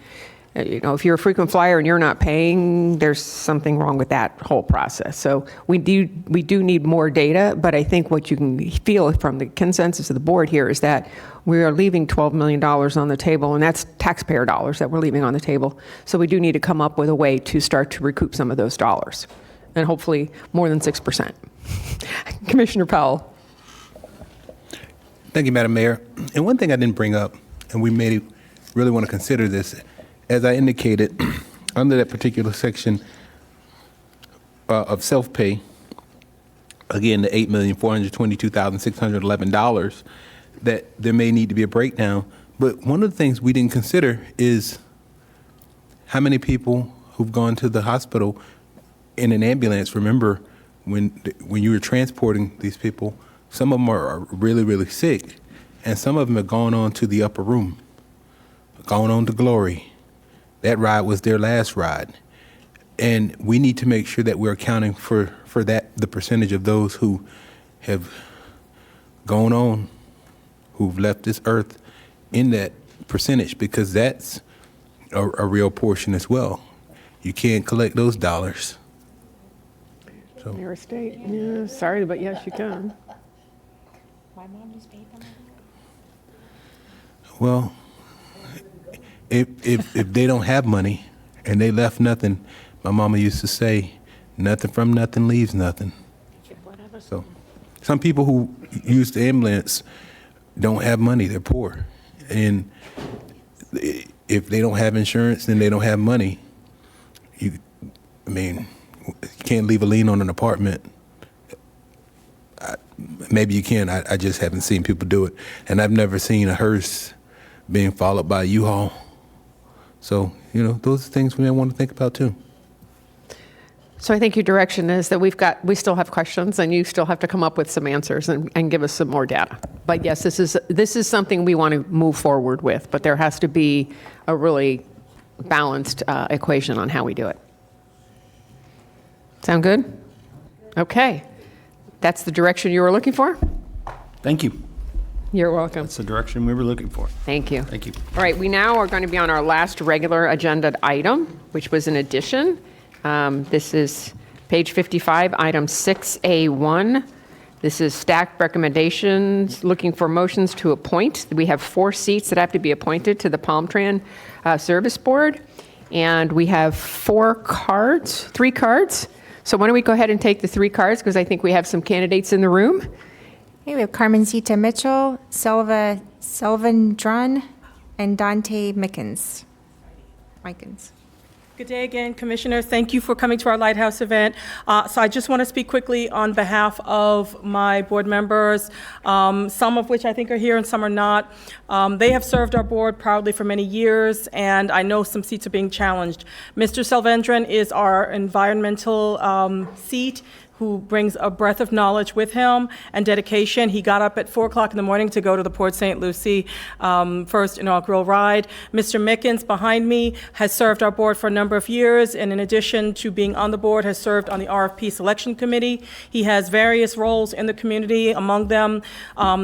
if you're a frequent flyer and you're not paying, there's something wrong with that whole process. So we do need more data, but I think what you can feel from the consensus of the board here is that we are leaving $12 million on the table, and that's taxpayer dollars that we're leaving on the table. So we do need to come up with a way to start to recoup some of those dollars, and hopefully more than 6%. Commissioner Powell. Thank you, Madam Mayor. And one thing I didn't bring up, and we may really want to consider this, as I indicated, under that particular section of self-pay, again, the $8,422,611, that there may need to be a breakdown. But one of the things we didn't consider is how many people who've gone to the hospital in an ambulance. Remember, when you were transporting these people, some of them are really, really sick, and some of them have gone on to the upper room, gone on to glory. That ride was their last ride. And we need to make sure that we're accounting for that, the percentage of those who have gone on, who've left this earth in that percentage, because that's a real portion as well. You can't collect those dollars. So. Your estate, yeah, sorry, but yes, you can. My mom just paid them. Well, if they don't have money and they left nothing, my mama used to say, nothing from nothing leaves nothing. So some people who use the ambulance don't have money, they're poor. And if they don't have insurance, then they don't have money. You can't leave a lien on an apartment. Maybe you can, I just haven't seen people do it. And I've never seen a hearse being followed by a U-Haul. So, those are things we may want to think about too. So I think your direction is that we still have questions, and you still have to come up with some answers and give us some more data. But yes, this is something we want to move forward with, but there has to be a really balanced equation on how we do it. Sound good? Okay. That's the direction you were looking for? Thank you. You're welcome. That's the direction we were looking for. Thank you. Thank you. All right, we now are going to be on our last regular agenda item, which was an addition. This is page 55, item 6A1. This is stacked recommendations, looking for motions to appoint. We have 4 seats that have to be appointed to the Palm Tran Service Board. And we have 3 cards. So why don't we go ahead and take the 3 cards, because I think we have some candidates in the room. Okay, we have Carmencita Mitchell, Selva Selvandrun, and Dante Mickens. Good day again, Commissioners. Thank you for coming to our Lighthouse event. So I just want to speak quickly on behalf of my board members, some of which I think are here and some are not. They have served our board proudly for many years, and I know some seats are being challenged. Mr. Selvandrun is our environmental seat, who brings a breadth of knowledge with him and dedication. He got up at 4 o'clock in the morning to go to the Port St. Lucie first inaugural ride. Mr. Mickens, behind me, has served our board for a number of years, and in addition to being on the board, has served on the RFP Selection Committee. He has various roles in the community, among them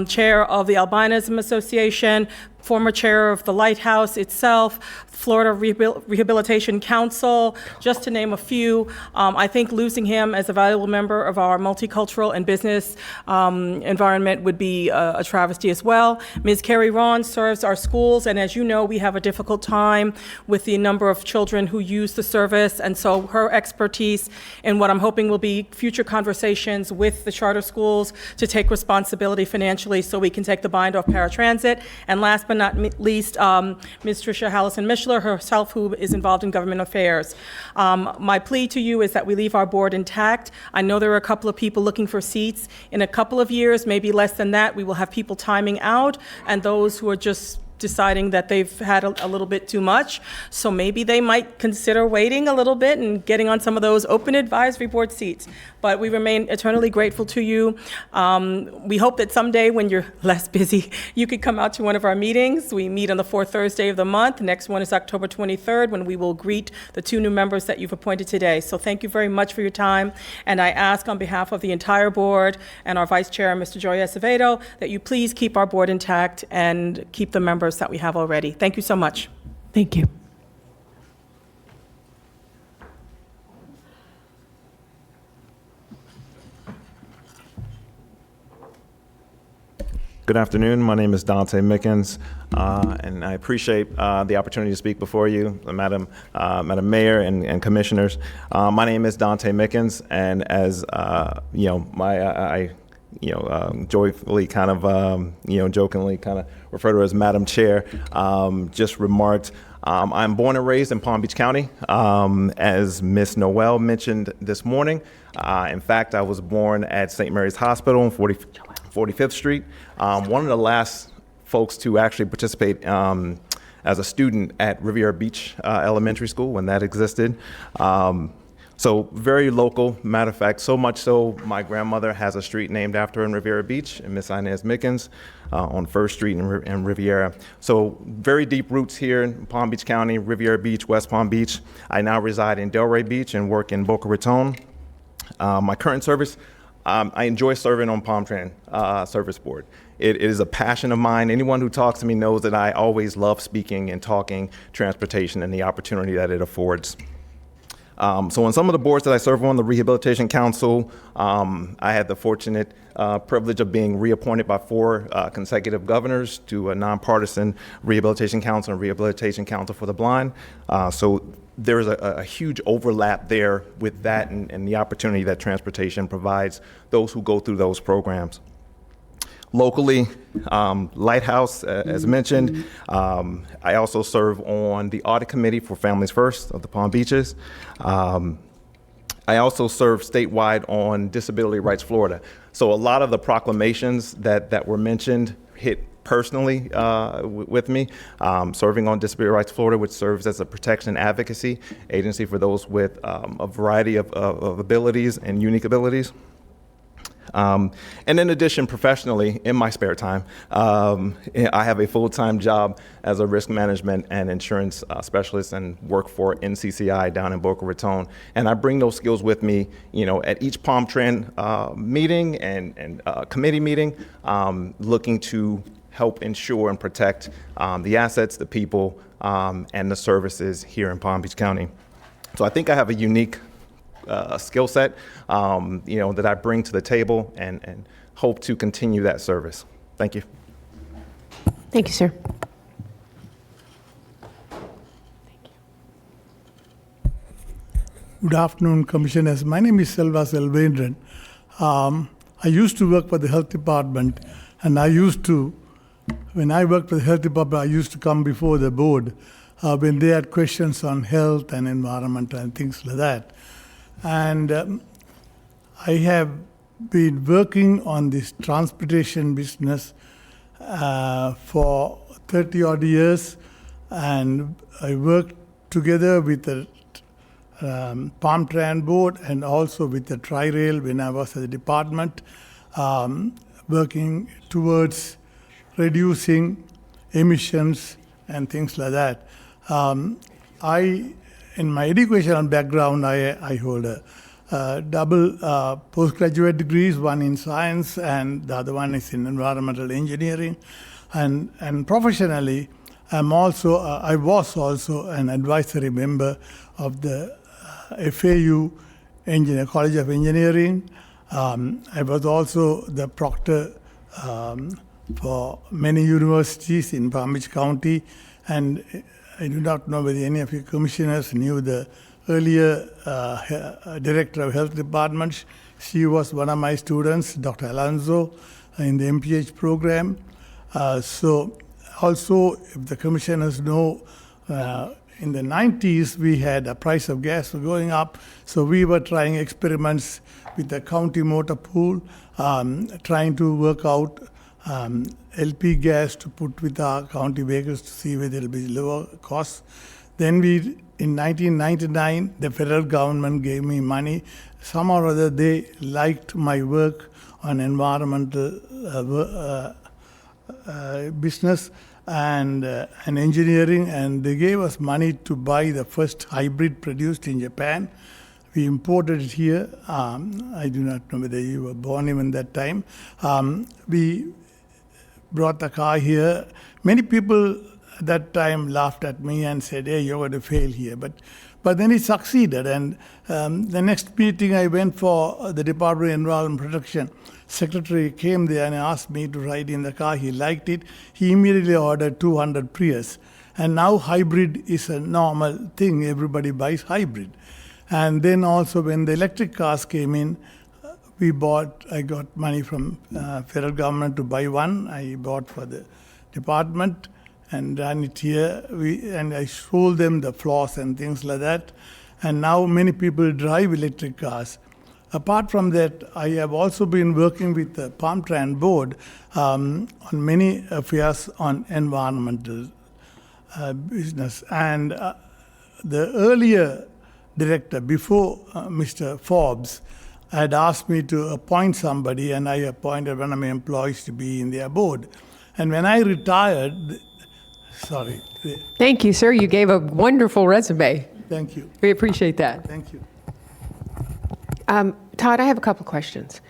chair of the Albinism Association, former chair of the Lighthouse itself, Florida Rehabilitation Council, just to name a few. I think losing him as a valuable member of our multicultural and business environment would be a travesty as well. Ms. Carrie Ron serves our schools, and as you know, we have a difficult time with the number of children who use the service, and so her expertise in what I'm hoping will be future conversations with the charter schools to take responsibility financially so we can take the bind off paratransit. And last but not least, Ms. Tricia Hallison-Mishler herself, who is involved in government affairs. My plea to you is that we leave our board intact. I know there are a couple of people looking for seats. In a couple of years, maybe less than that, we will have people timing out, and those who are just deciding that they've had a little bit too much. So maybe they might consider waiting a little bit and getting on some of those open advisory board seats. But we remain eternally grateful to you. We hope that someday when you're less busy, you could come out to one of our meetings. We meet on the fourth Thursday of the month. The next one is October 23rd, when we will greet the 2 new members that you've appointed today. So thank you very much for your time. And I ask on behalf of the entire board and our Vice Chair, Mr. Joey Acevedo, that you please keep our board intact and keep the members that we have already. Thank you so much. Thank you. Good afternoon. My name is Dante Mickens, and I appreciate the opportunity to speak before you, Madam Mayor and Commissioners. My name is Dante Mickens, and as I joyfully kind of, jokingly kind of refer to her as Madam Chair, just remarked, I'm born and raised in Palm Beach County, as Miss Noel mentioned this morning. In fact, I was born at St. Mary's Hospital on 45th Street. One of the last folks to actually participate as a student at Riviera Beach Elementary School when that existed. So very local, matter of fact, so much so my grandmother has a street named after her in Riviera Beach, and Miss Inez Mickens on 1st Street in Riviera. So very deep roots here in Palm Beach County, Riviera Beach, West Palm Beach. I now reside in Delray Beach and work in Boca Raton. My current service, I enjoy serving on Palm Tran Service Board. It is a passion of mine. Anyone who talks to me knows that I always love speaking and talking transportation and the opportunity that it affords. So on some of the boards that I serve on, the Rehabilitation Council, I had the fortunate privilege of being reappointed by 4 consecutive governors to a nonpartisan Rehabilitation Council and Rehabilitation Council for the Blind. So there's a huge overlap there with that and the opportunity that transportation provides those who go through those programs. Locally, Lighthouse, as mentioned. I also serve on the Audit Committee for Families First of the Palm Beaches. I also serve statewide on Disability Rights Florida. So a lot of the proclamations that were mentioned hit personally with me. Serving on Disability Rights Florida, which serves as a protection and advocacy agency for those with a variety of abilities and unique abilities. And in addition, professionally, in my spare time, I have a full-time job as a risk management and insurance specialist and work for NCCI down in Boca Raton. And I bring those skills with me, at each Palm Tran meeting and committee meeting, looking to help ensure and protect the assets, the people, and the services here in Palm Beach County. So I think I have a unique skill set, that I bring to the table and hope to continue that service. Thank you. Thank you, sir. Good afternoon, Commissioners. My name is Selva Selvendran. I used to work for the Health Department, and when I worked for the Health Department, I used to come before the board when they had questions on health and environment and things like that. And I have been working on this transportation business for 30 odd years, and I worked together with the Palm Tran Board and also with the Tri-Rail when I was at the department, working towards reducing emissions and things like that. In my educational background, I hold a double postgraduate degrees, one in science and the other one is in environmental engineering. And professionally, I was also an advisory member of the FAU College of Engineering. I was also the proctor for many universities in Palm Beach County, and I do not know whether any of you commissioners knew the earlier director of health department. She was one of my students, Dr. Alonso, in the MPH program. So also, if the commissioners know, in the 90s, we had a price of gas going up. So we were trying experiments with the county motor pool, trying to work out LP gas to put with our county vehicles to see whether it will be lower cost. Then in 1999, the federal government gave me money. Somehow or other, they liked my work on environmental business and engineering, and they gave us money to buy the first hybrid produced in Japan. We imported it here. I do not know whether you were born even that time. We brought the car here. Many people at that time laughed at me and said, hey, you're going to fail here. But then it succeeded. And the next meeting I went for, the Department of Environment Protection secretary came there and asked me to ride in the car. He liked it. He immediately ordered 200 Prius. And now hybrid is a normal thing. Everybody buys hybrid. And then also when the electric cars came in, I got money from federal government to buy one. I bought for the department and ran it here. And I sold them the floors and things like that. And now many people drive electric cars. Apart from that, I have also been working with the Palm Tran board on many affairs on environmental business. And the earlier director, before Mr. Forbes, had asked me to appoint somebody, and I appointed one of my employees to be in their board. And when I retired, sorry. Thank you, sir. You gave a wonderful resume. Thank you. We appreciate that. Thank you. Todd, I have a couple questions.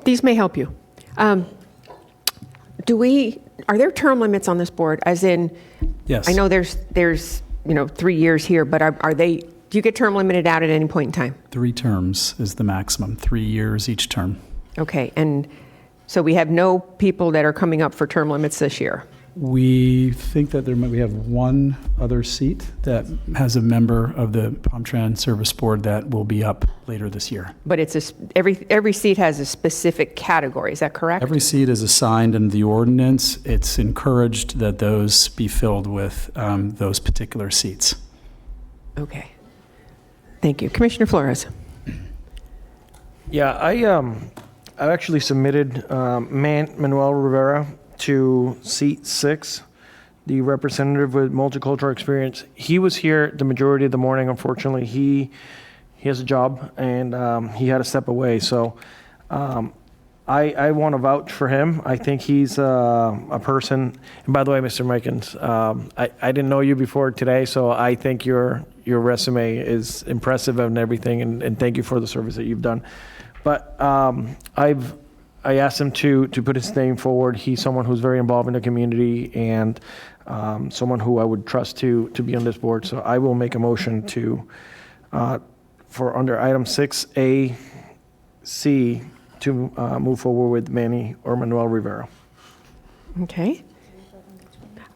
These may help you. Are there term limits on this board? As in, yes. I know there's 3 years here, but do you get term limited out at any point in time? 3 terms is the maximum, 3 years each term. Okay, and so we have no people that are coming up for term limits this year? We think that we have one other seat that has a member of the Palm Tran Service Board that will be up later this year. But every seat has a specific category, is that correct? Every seat is assigned in the ordinance. It's encouraged that those be filled with those particular seats. Okay. Thank you. Commissioner Flores. Yeah, I actually submitted Manuel Rivera to seat 6, the representative with multicultural experience. He was here the majority of the morning. Unfortunately, he has a job and he had to step away. So I want to vouch for him. I think he's a person. And by the way, Mr. Mikens, I didn't know you before today, so I think your resume is impressive and everything, and thank you for the service that you've done. But I asked him to put his name forward. He's someone who's very involved in the community and someone who I would trust to be on this board. So I will make a motion for under item 6A, C, to move forward with Manny or Manuel Rivera. Okay.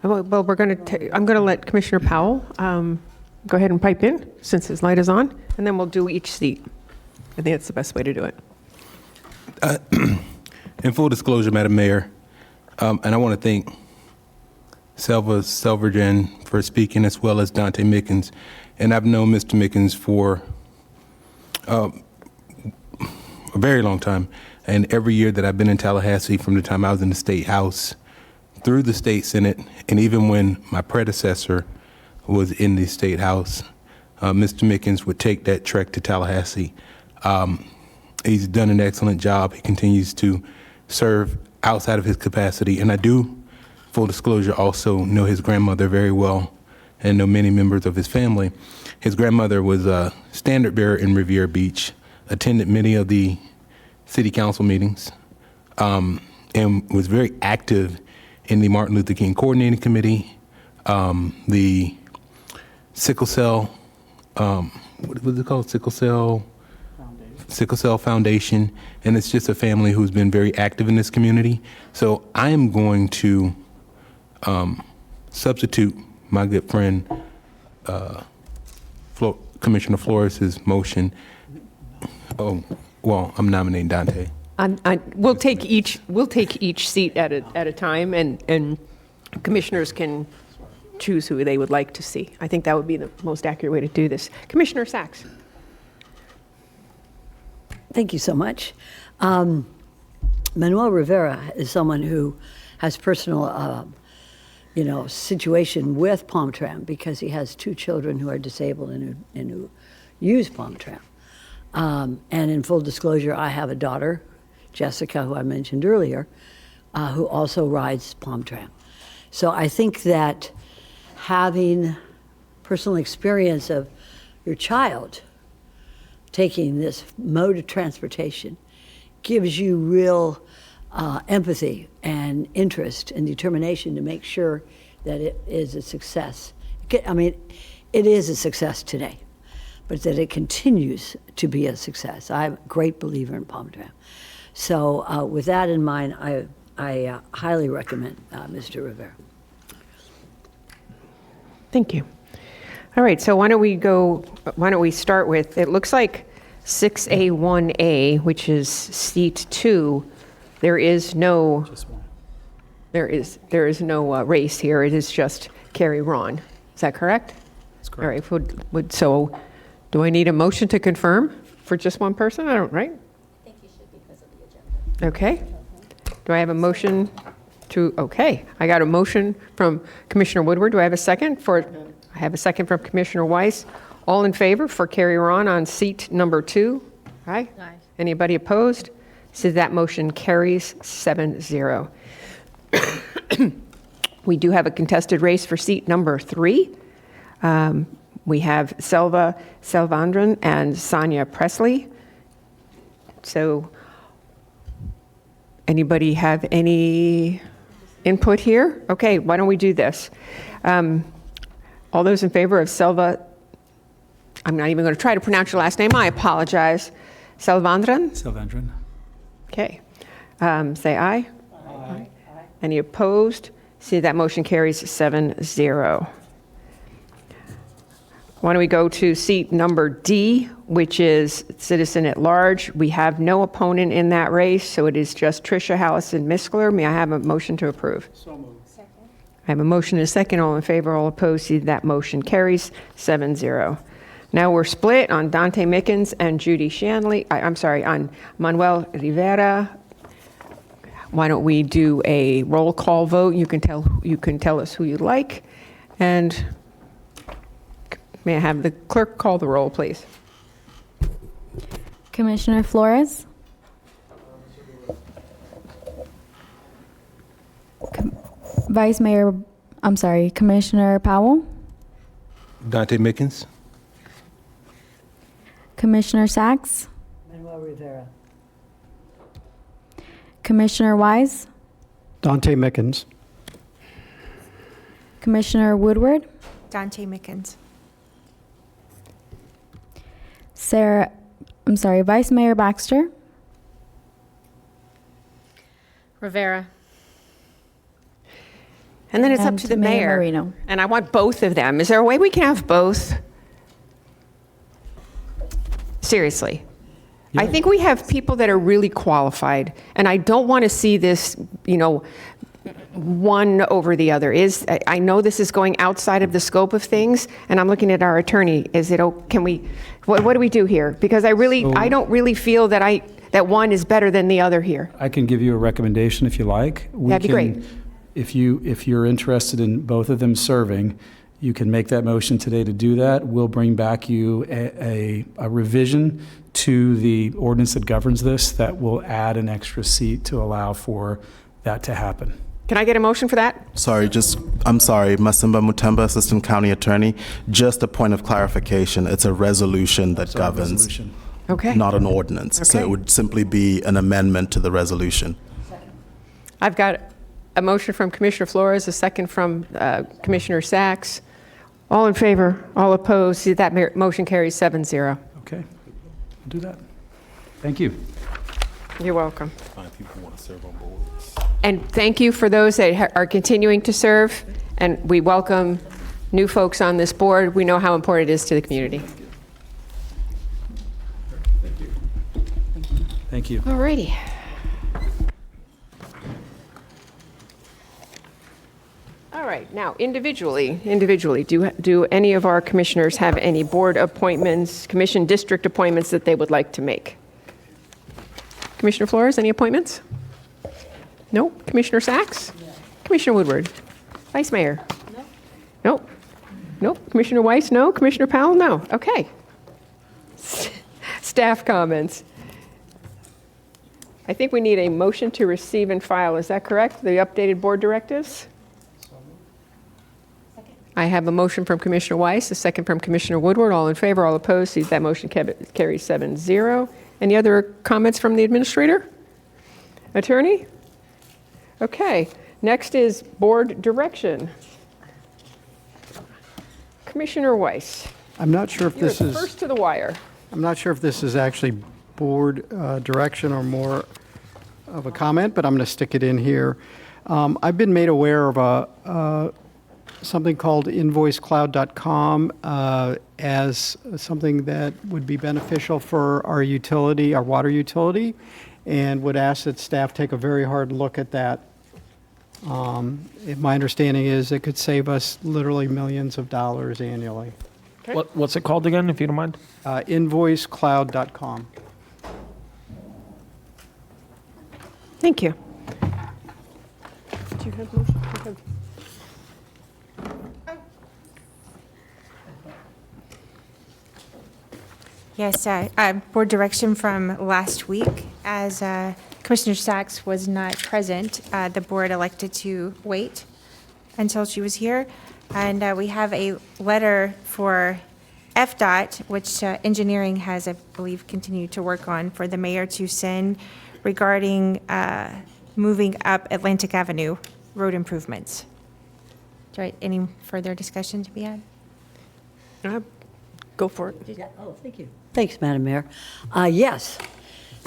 Well, I'm going to let Commissioner Powell go ahead and pipe in since his light is on, and then we'll do each seat. I think that's the best way to do it. In full disclosure, Madam Mayor, and I want to thank Selva Selvergen for speaking, as well as Dante Mickens. And I've known Mr. Mickens for a very long time. And every year that I've been in Tallahassee, from the time I was in the State House, through the State Senate, and even when my predecessor was in the State House, Mr. Mickens would take that trek to Tallahassee. He's done an excellent job. He continues to serve outside of his capacity. And I do, full disclosure, also know his grandmother very well and know many members of his family. His grandmother was a standard bearer in Riviera Beach, attended many of the city council meetings, and was very active in the Martin Luther King Coordinating Committee, the sickle cell, what was it called? Sickle Cell Foundation, and it's just a family who's been very active in this community. So I am going to substitute my good friend Commissioner Flores' motion. Oh, well, I'm nominating Dante. We'll take each seat at a time, and commissioners can choose who they would like to see. I think that would be the most accurate way to do this. Commissioner Sachs. Thank you so much. Manuel Rivera is someone who has personal, situation with PalmTran because he has 2 children who are disabled and who use PalmTran. And in full disclosure, I have a daughter, Jessica, who I mentioned earlier, who also rides PalmTran. So I think that having personal experience of your child taking this mode of transportation gives you real empathy and interest and determination to make sure that it is a success. It is a success today, but that it continues to be a success. I'm a great believer in PalmTran. So with that in mind, I highly recommend Mr. Rivera. Thank you. All right, so why don't we start with, it looks like 6A1A, which is seat 2, there is no race here. It is just Carrie Ron. Is that correct? That's correct. All right, so do I need a motion to confirm for just one person? I don't, right? I think you should because of the agenda. Okay. Do I have a motion to, okay. I got a motion from Commissioner Woodward. Do I have a second for, I have a second from Commissioner Weiss. All in favor for Carrie Ron on seat number 2? Aye. Aye. Anybody opposed? So that motion carries 7-0. We do have a contested race for seat number 3. We have Selva Selvandran and Sonia Presley. So anybody have any input here? Okay, why don't we do this? All those in favor of Selva, I'm not even going to try to pronounce your last name. I apologize. Selvandran? Selvandran. Okay. Say aye. Aye. Any opposed? See, that motion carries 7-0. Why don't we go to seat number D, which is citizen at large. We have no opponent in that race, so it is just Tricia Hallison Miskler. May I have a motion to approve? So moved. I have a motion and a second. All in favor, all opposed. See, that motion carries 7-0. Now we're split on Dante Mickens and Judy Shanley. On Manuel Rivera. Why don't we do a roll call vote? You can tell us who you'd like. And may I have the clerk call the roll, please? Commissioner Flores? Commissioner Powell? Dante Mickens? Commissioner Sachs? Manuel Rivera. Commissioner Wise? Dante Mickens. Commissioner Woodward? Dante Mickens. Vice Mayor Baxter? Rivera. And then it's up And to the Mayor mayor. Marino. And I want both of them. Is there a way we can have both? Seriously. I think we have people that are really qualified, and I don't want to see this, one over the other. I know this is going outside of the scope of things, and I'm looking at our attorney. What do we do here? Because I don't really feel that one is better than the other here. I can give you a recommendation if you like. That'd be great. If you're interested in both of them serving, you can make that motion today to do that. We'll bring back you a revision to the ordinance that governs this that will add an extra seat to allow for that to happen. Can I get a motion for that? I'm sorry, Masimba Mutemba, Assistant County Attorney. Just a point of clarification. It's a resolution that governs, Okay. not an ordinance. So Okay. it would simply be an amendment to the resolution. I've got a motion from Commissioner Flores, a second from Commissioner Sachs. All in favor, all opposed. See, that motion carries 7-0. Okay, we'll do that. Thank you. You're welcome. Five people want to serve on boards. And thank you for those that are continuing to serve, and we welcome new folks on this board. We know how important it is to the community. Thank you. All righty. All right, now individually, do any of our commissioners have any board appointments, commission district appointments that they would like to make? Commissioner Flores, any appointments? Nope. Commissioner Sacks? Commissioner Woodward? Vice Mayor? Nope. Nope. Commissioner Weiss? No. Commissioner Powell? No. Okay. Staff comments. I think we need a motion to receive and file. Is that correct? The updated board directives? I have a motion from Commissioner Weiss, a second from Commissioner Woodward. All in favor, all opposed. That motion carries 7-0. Any other comments from the administrator? Attorney? Okay. Next is board direction. Commissioner Weiss. I'm not sure if You're this is. first to the wire. I'm not sure if this is actually board direction or more of a comment, but I'm going to stick it in here. I've been made aware of something called invoicecloud.com as something that would be beneficial for our utility, our water utility, and would ask that staff take a very hard look at that. My understanding is it could save us literally millions of dollars annually. Okay. What's it called again, if you don't mind? Invoicecloud.com. Thank you. Do you have motion? Yes, board direction from last week. As Commissioner Sacks was not present, the board elected to wait until she was here. And we have a letter for FDOT, which engineering has, I believe, continued to work on, for the mayor to send regarding moving up Atlantic Avenue road improvements. Any further discussion to be had? Go for it. Oh, thank you. Thanks, Madam Mayor. Yes,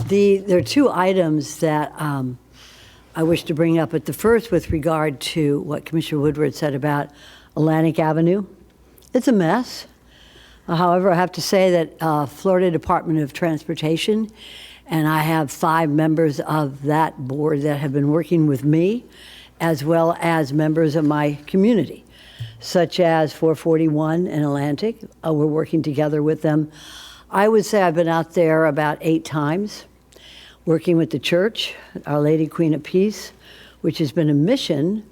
there are two items that I wish to bring up. But the first, with regard to what Commissioner Woodward said about Atlantic Avenue, it's a mess. However, I have to say that Florida Department of Transportation, and I have 5 members of that board that have been working with me, as well as members of my community, such as 441 and Atlantic. We're working together with them. I would say I've been out there about 8 times, working with the church, Our Lady Queen of Peace, which has been a mission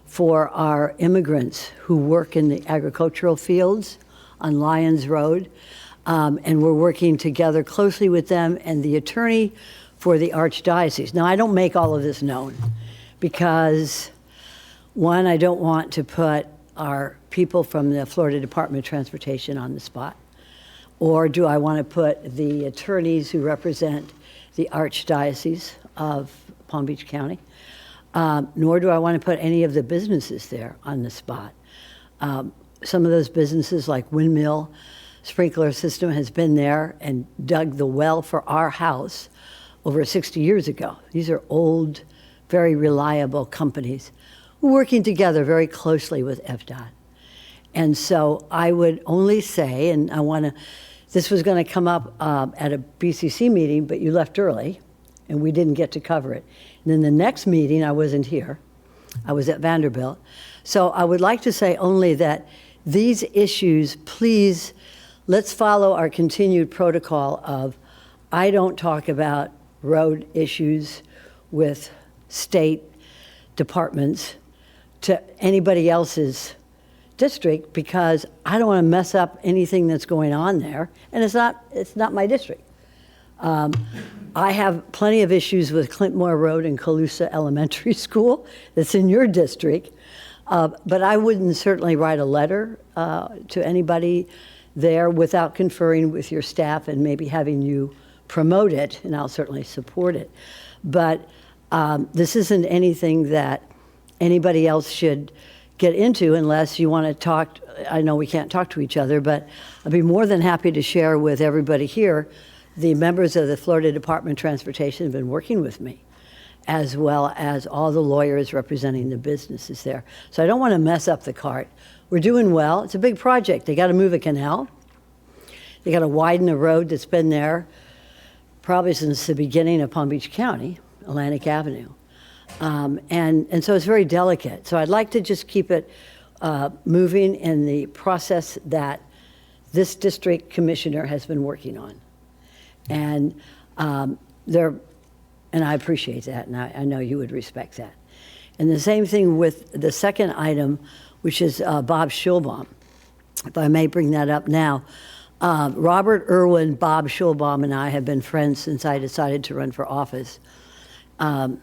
for our immigrants who work in the agricultural fields on Lyons Road. And we're working together closely with them and the attorney for the Archdiocese. Now, I don't make all of this known because, one, I don't want to put our people from the Florida Department of Transportation on the spot. Or do I want to put the attorneys who represent the Archdiocese of Palm Beach County? Nor do I want to put any of the businesses there on the spot. Some of those businesses, like Windmill Sprinkler System, has been there and dug the well for our house over 60 years ago. These are old, very reliable companies working together very closely with FDOT. And so I would only say, and this was going to come up at a BCC meeting, but you left early, and we didn't get to cover it. And then the next meeting, I wasn't here. I was at Vanderbilt. So I would like to say only that these issues, please, let's follow our continued protocol of I don't talk about road issues with state departments to anybody else's district, because I don't want to mess up anything that's going on there, and it's not my district. I have plenty of issues with Clintmore Road and Calusa Elementary School that's in your district, but I wouldn't certainly write a letter to anybody there without conferring with your staff and maybe having you promote it, and I'll certainly support it. But this isn't anything that anybody else should get into unless you want to talk. I know we can't talk to each other, but I'd be more than happy to share with everybody here. The members of the Florida Department of Transportation have been working with me, as well as all the lawyers representing the businesses there. So I don't want to mess up the cart. We're doing well. It's a big project. They got to move a canal. They got to widen a road that's been there probably since the beginning of Palm Beach County, Atlantic Avenue. And so it's very delicate. So I'd like to just keep it moving in the process that this district commissioner has been working on. And And I appreciate that, and I know you would respect that. And the same thing with the second item, which is Bob Schulbaum. If I may bring that up now. Robert Irwin, Bob Schulbaum, and I have been friends since I decided to run for office over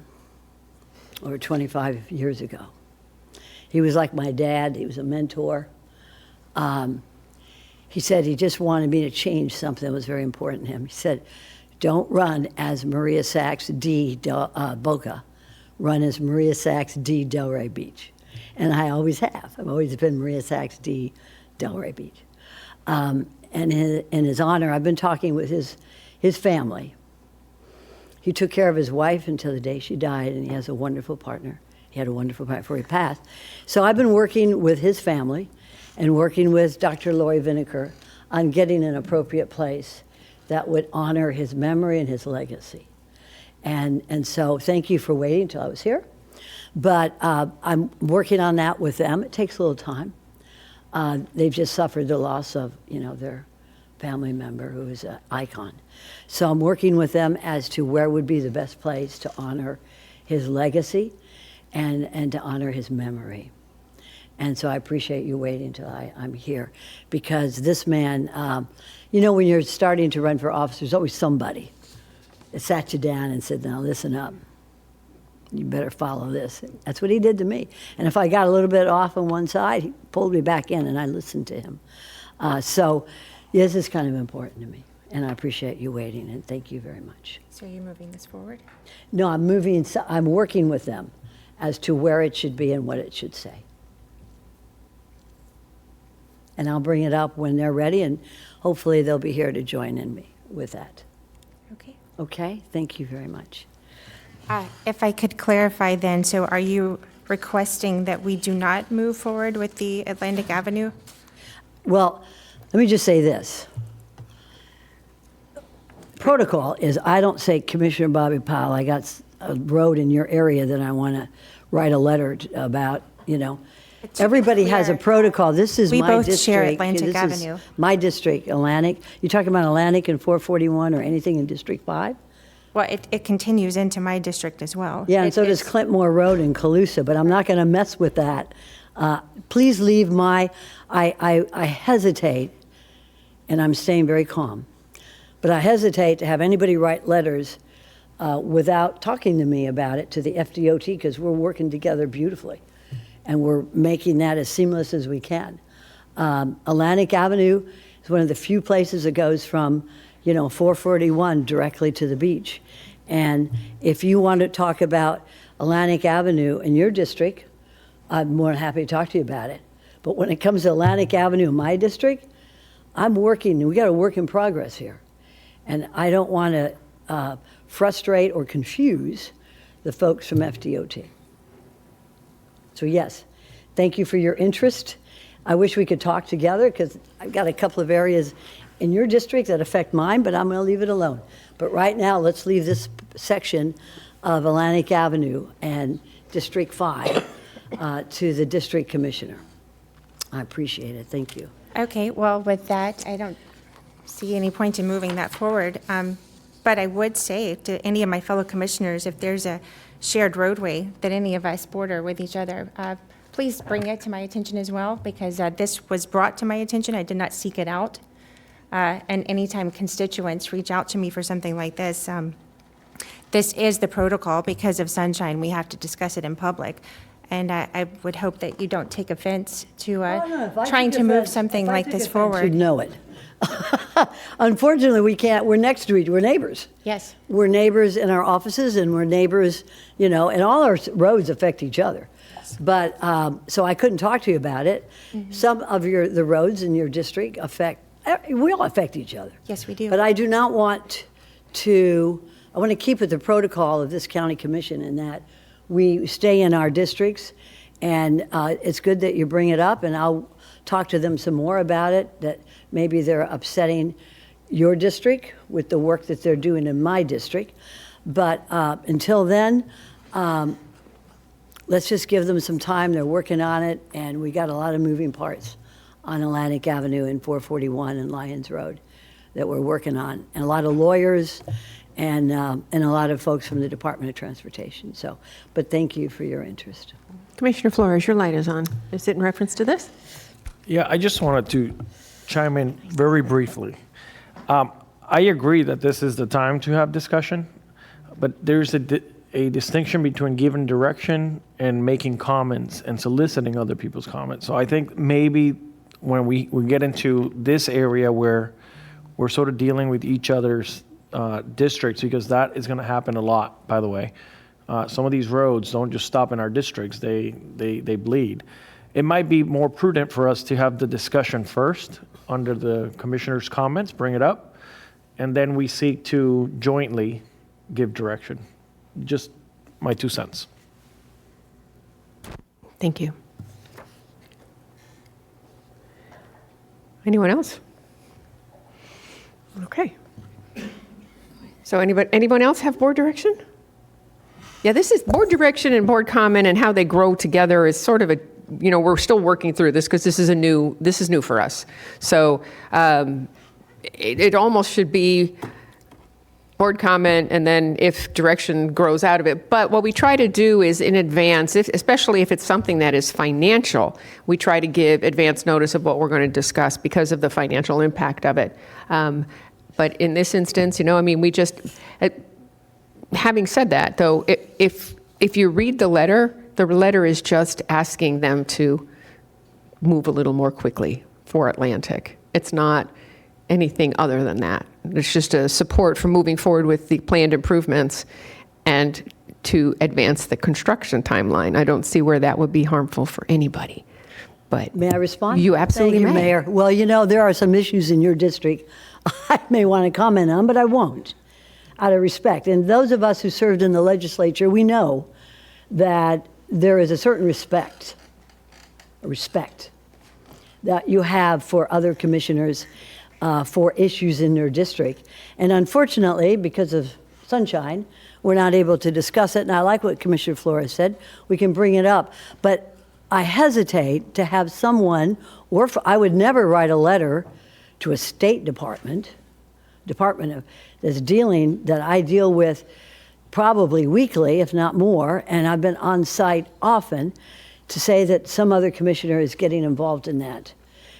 25 years ago. He was like my dad. He was a mentor. He said he just wanted me to change something that was very important to him. He said, don't run as Maria Sachs D. Boca. Run as Maria Sachs D. Delray Beach. And I always have. I've always been Maria Sachs D. Delray Beach. And in his honor, I've been talking with his family. He took care of his wife until the day she died, and he has a wonderful partner. He had a wonderful partner before he passed. So I've been working with his family and working with Dr. Lori Vineker on getting an appropriate place that would honor his memory and his legacy. And so thank you for waiting until I was here. But I'm working on that with them. It takes a little time. They've just suffered the loss of, their family member who is an icon. So I'm working with them as to where would be the best place to honor his legacy and to honor his memory. And so I appreciate you waiting until I'm here, because this man, when you're starting to run for office, there's always somebody that sat you down and said, now listen up. You better follow this. That's what he did to me. And if I got a little bit off on one side, he pulled me back in, and I listened to him. So this is kind of important to me, and I appreciate you waiting, and thank you very much. So you're moving this forward? No, I'm working with them as to where it should be and what it should say. And I'll bring it up when they're ready, and hopefully they'll be here to join in me with that. Okay. Okay? Thank you very much. If I could clarify then, so are you requesting that we do not move forward with the Atlantic Avenue? Well, let me just say this. Protocol is, I don't say, Commissioner Bobby Powell, I got a road in your area that I want to write a letter about, Everybody has a protocol. This is we my both district. share Atlantic This Avenue. Is my district, Atlantic. You talking about Atlantic and 441 or anything in District 5? Well, it continues into my district as well. Yeah, and so does Clintmore Road in Calusa, but I'm not going to mess with that. Please leave I hesitate, and I'm staying very calm, but I hesitate to have anybody write letters without talking to me about it to the FDOT, because we're working together beautifully, and we're making that as seamless as we can. Atlantic Avenue is one of the few places that goes from 441 directly to the beach. And if you want to talk about Atlantic Avenue in your district, I'm more than happy to talk to you about it. But when it comes to Atlantic Avenue in my district, I'm working, we got a work in progress here. And I don't want to frustrate or confuse the folks from FDOT. So yes, thank you for your interest. I wish we could talk together, because I've got a couple of areas in your district that affect mine, but I'm going to leave it alone. But right now, let's leave this section of Atlantic Avenue and District 5 to the district commissioner. I appreciate it. Thank you. Okay, well, with that, I don't see any point in moving that forward. But I would say to any of my fellow commissioners, if there's a shared roadway that any of us border with each other, please bring it to my attention as well, because this was brought to my attention. I did not seek it out. And anytime constituents reach out to me for something like this, this is the protocol. Because of sunshine, we have to discuss it in public. And I would hope that you don't take offense to trying to move something like this forward. You'd know it. Unfortunately, we can't. We're next to each. We're neighbors. Yes. We're neighbors in our offices, and we're neighbors, and all our roads affect each other. But so I couldn't talk to you about it. Mm-hmm. Some of the roads in your district we all affect each other. Yes, we do. But I do not want to, I want to keep with the protocol of this county commission in that we stay in our districts, and it's good that you bring it up, and I'll talk to them some more about it, that maybe they're upsetting your district with the work that they're doing in my district. But until then, let's just give them some time. They're working on it, and we got a lot of moving parts on Atlantic Avenue and 441 and Lyons Road that we're working on. And a lot of lawyers and a lot of folks from the Department of Transportation. So, but thank you for your interest. Commissioner Flores, your light is on. Is it in reference to this? Yeah, I just wanted to chime in very briefly. I agree that this is the time to have discussion, but there's a distinction between giving direction and making comments and soliciting other people's comments. So I think maybe when we get into this area where we're sort of dealing with each other's districts, because that is going to happen a lot, by the way. Some of these roads don't just stop in our districts, they bleed. It might be more prudent for us to have the discussion first under the commissioner's comments, bring it up, and then we seek to jointly give direction. Just my 2 cents. Thank you. Anyone else? Okay. So anyone else have board direction? Yeah, this is board direction and board comment, and how they grow together is sort of a, we're still working through this because this is new for us. So it almost should be board comment, and then if direction grows out of it. But what we try to do is in advance, especially if it's something that is financial, we try to give advance notice of what we're going to discuss because of the financial impact of it. But in this instance, we just, having said that, though, if you read the letter is just asking them to move a little more quickly for Atlantic. It's not anything other than that. It's just a support for moving forward with the planned improvements and to advance the construction timeline. I don't see where that would be harmful for anybody. But may I respond? You absolutely Thank you, may. Mayor. Well, there are some issues in your district I may want to comment on, but I won't, out of respect. And those of us who served in the legislature, we know that there is a certain respect that you have for other commissioners for issues in their district. And unfortunately, because of sunshine, we're not able to discuss it. And I like what Commissioner Flores said. We can bring it up. But I hesitate to have someone, I would never write a letter to a state department that I deal with probably weekly, if not more, and I've been on site often, to say that some other commissioner is getting involved in that.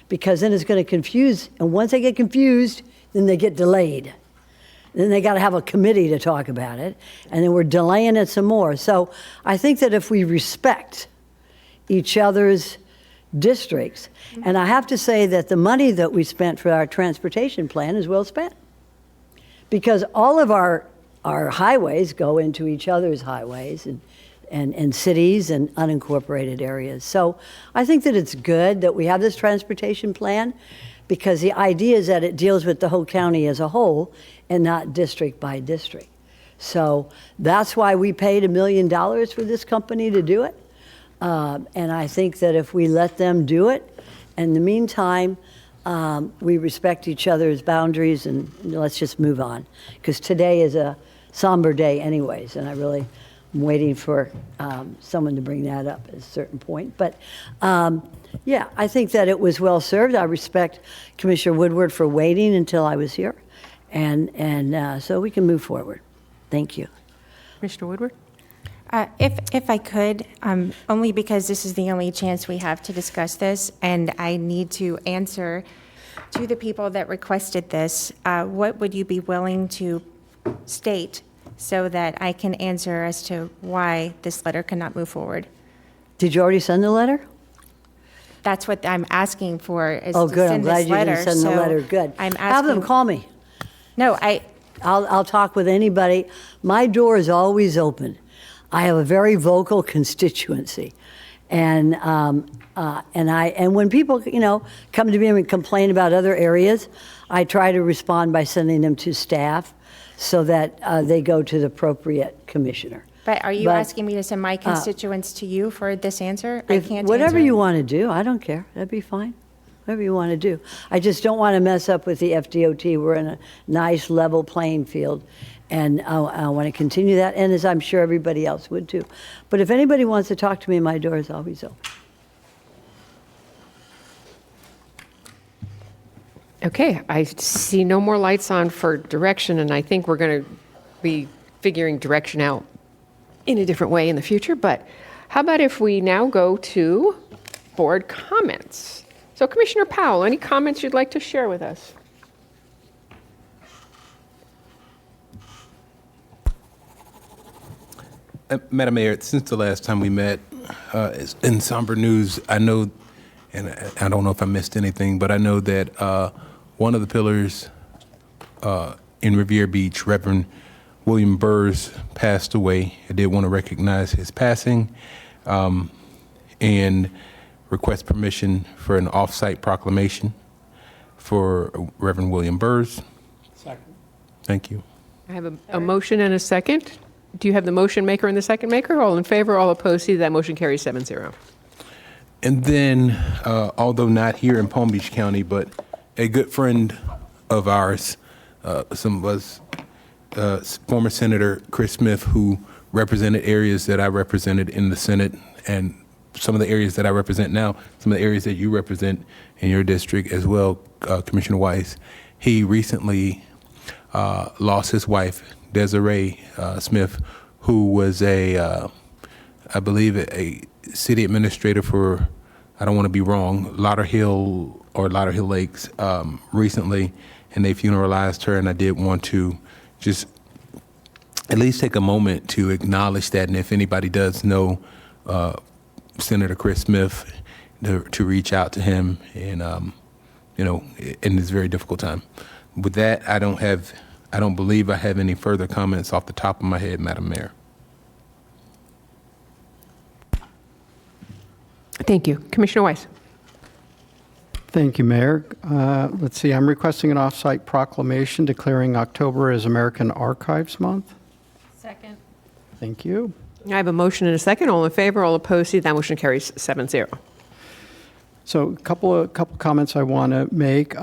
Because then it's going to confuse, and once they get confused, then they get delayed. Then they got to have a committee to talk about it, and then we're delaying it some more. So I think that if we respect each other's districts, and I have to say that the money that we spent for our transportation plan is well spent. Because all of our highways go into each other's highways and cities and unincorporated areas. So I think that it's good that we have this transportation plan, because the idea is that it deals with the whole county as a whole and not district by district. So that's why we paid $1 million for this company to do it. And I think that if we let them do it, in the meantime, we respect each other's boundaries, and let's just move on. Because today is a somber day anyways, and I really am waiting for someone to bring that up at a certain point. But yeah, I think that it was well served. I respect Commissioner Woodward for waiting until I was here. And so we can move forward. Thank you. Commissioner Woodward? If I could, only because this is the only chance we have to discuss this, and I need to answer to the people that requested this, what would you be willing to state so that I can answer as to why this letter cannot move forward? Did you already send the letter? That's what I'm asking for, is oh, to good. send I'm glad this you letter. didn't send the letter. Good. I'm asking, have them call me. No, I'll talk with anybody. My door is always open. I have a very vocal constituency, and when people come to me and complain about other areas, I try to respond by sending them to staff so that they go to the appropriate commissioner. But are you asking me to send my constituents to you for this answer? I can't whatever answer. you want to do, I don't care. That'd be fine. Whatever you want to do. I just don't want to mess up with the FDOT. We're in a nice level playing field, and I want to continue that, and as I'm sure everybody else would too. But if anybody wants to talk to me, my door is always open. Okay, I see no more lights on for direction, and I think we're going to be figuring direction out in a different way in the future. But how about if we now go to board comments? So Commissioner Powell, any comments you'd like to share with us? Madam Mayor, since the last time we met, in somber news, I know, and I don't know if I missed anything, but I know that one of the pillars in Revere Beach, Reverend William Burrs, passed away. I did want to recognize his passing and request permission for an off-site proclamation for Reverend William Burrs. Second. Thank you. I have a motion and a second. Do you have the motion maker and the second maker? All in favor, all opposed, see that motion carries 7-0. And then, although not here in Palm Beach County, but a good friend of ours, some of us, former Senator Chris Smith, who represented areas that I represented in the Senate, and some of the areas that I represent now, some of the areas that you represent in your district as well, Commissioner Weiss. He recently lost his wife, Desiree Smith, who was I believe, a city administrator for, I don't want to be wrong, Lauderhill Lakes recently, and they funeralized her, and I did want to just at least take a moment to acknowledge that, and if anybody does know Senator Chris Smith, to reach out to him, and in this very difficult time. With that, I don't believe I have any further comments off the top of my head, Madam Mayor. Thank you. Commissioner Weiss. Thank you, Mayor. Let's see, I'm requesting an off-site proclamation declaring October as American Archives Month. Second. Thank you. I have a motion and a second. All in favor, all opposed, see that motion carries 7-0. So a couple comments I want to make.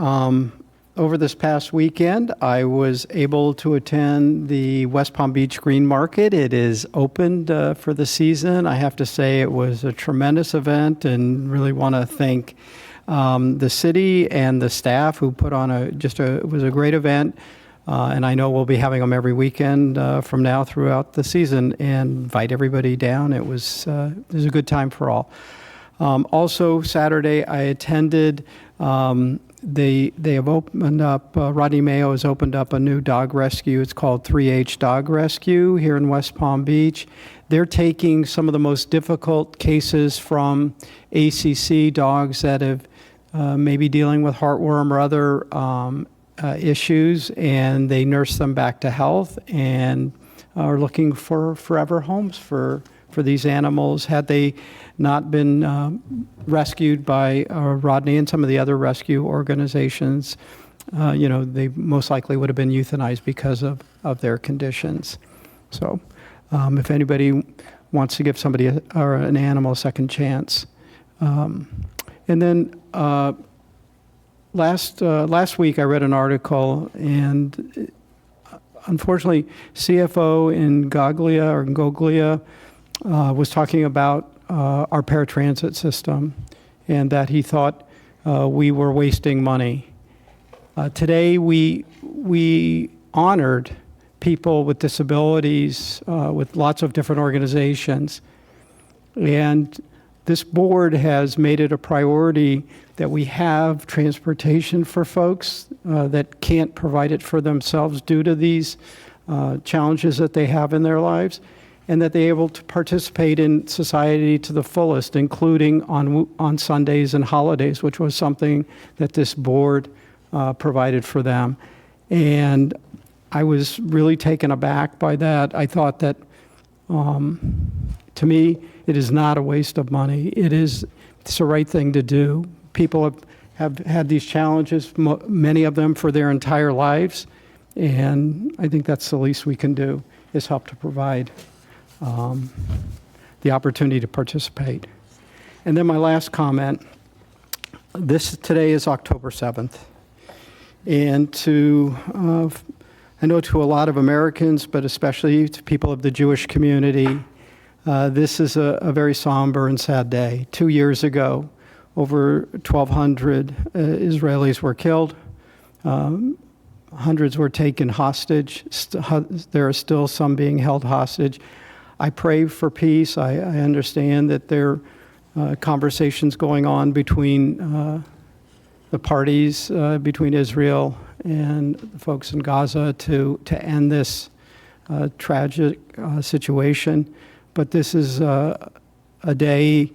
Over this past weekend, I was able to attend the West Palm Beach Green Market. It is opened for the season. I have to say it was a tremendous event, and really want to thank the city and the staff who put on it was a great event. And I know we'll be having them every weekend from now throughout the season, and invite everybody down. It was a good time for all. Also, Saturday, I attended, they have opened up, Rodney Mayo has opened up a new dog rescue. It's called 3H Dog Rescue here in West Palm Beach. They're taking some of the most difficult cases from ACC dogs that have maybe dealing with heartworm or other issues, and they nurse them back to health and are looking for forever homes for these animals. Had they not been rescued by Rodney and some of the other rescue organizations, they most likely would have been euthanized because of their conditions. So if anybody wants to give somebody or an animal a second chance. And then last week I read an article, and unfortunately CFO in Goglia was talking about our paratransit system, and that he thought we were wasting money. Today we honored people with disabilities with lots of different organizations, and this board has made it a priority that we have transportation for folks that can't provide it for themselves due to these challenges that they have in their lives, and that they're able to participate in society to the fullest, including on Sundays and holidays, which was something that this board provided for them. And I was really taken aback by that. I thought that, to me, it is not a waste of money. It's the right thing to do. People have had these challenges, many of them for their entire lives, and I think that's the least we can do, is help to provide the opportunity to participate. And then my last comment, today is October 7th. And I know to a lot of Americans, but especially to people of the Jewish community, this is a very somber and sad day. 2 years ago, over 1,200 Israelis were killed. hundreds were taken hostage. There are still some being held hostage. I pray for peace. I understand that there are conversations going on between the parties, between Israel and the folks in Gaza to end this tragic situation. But this is a day,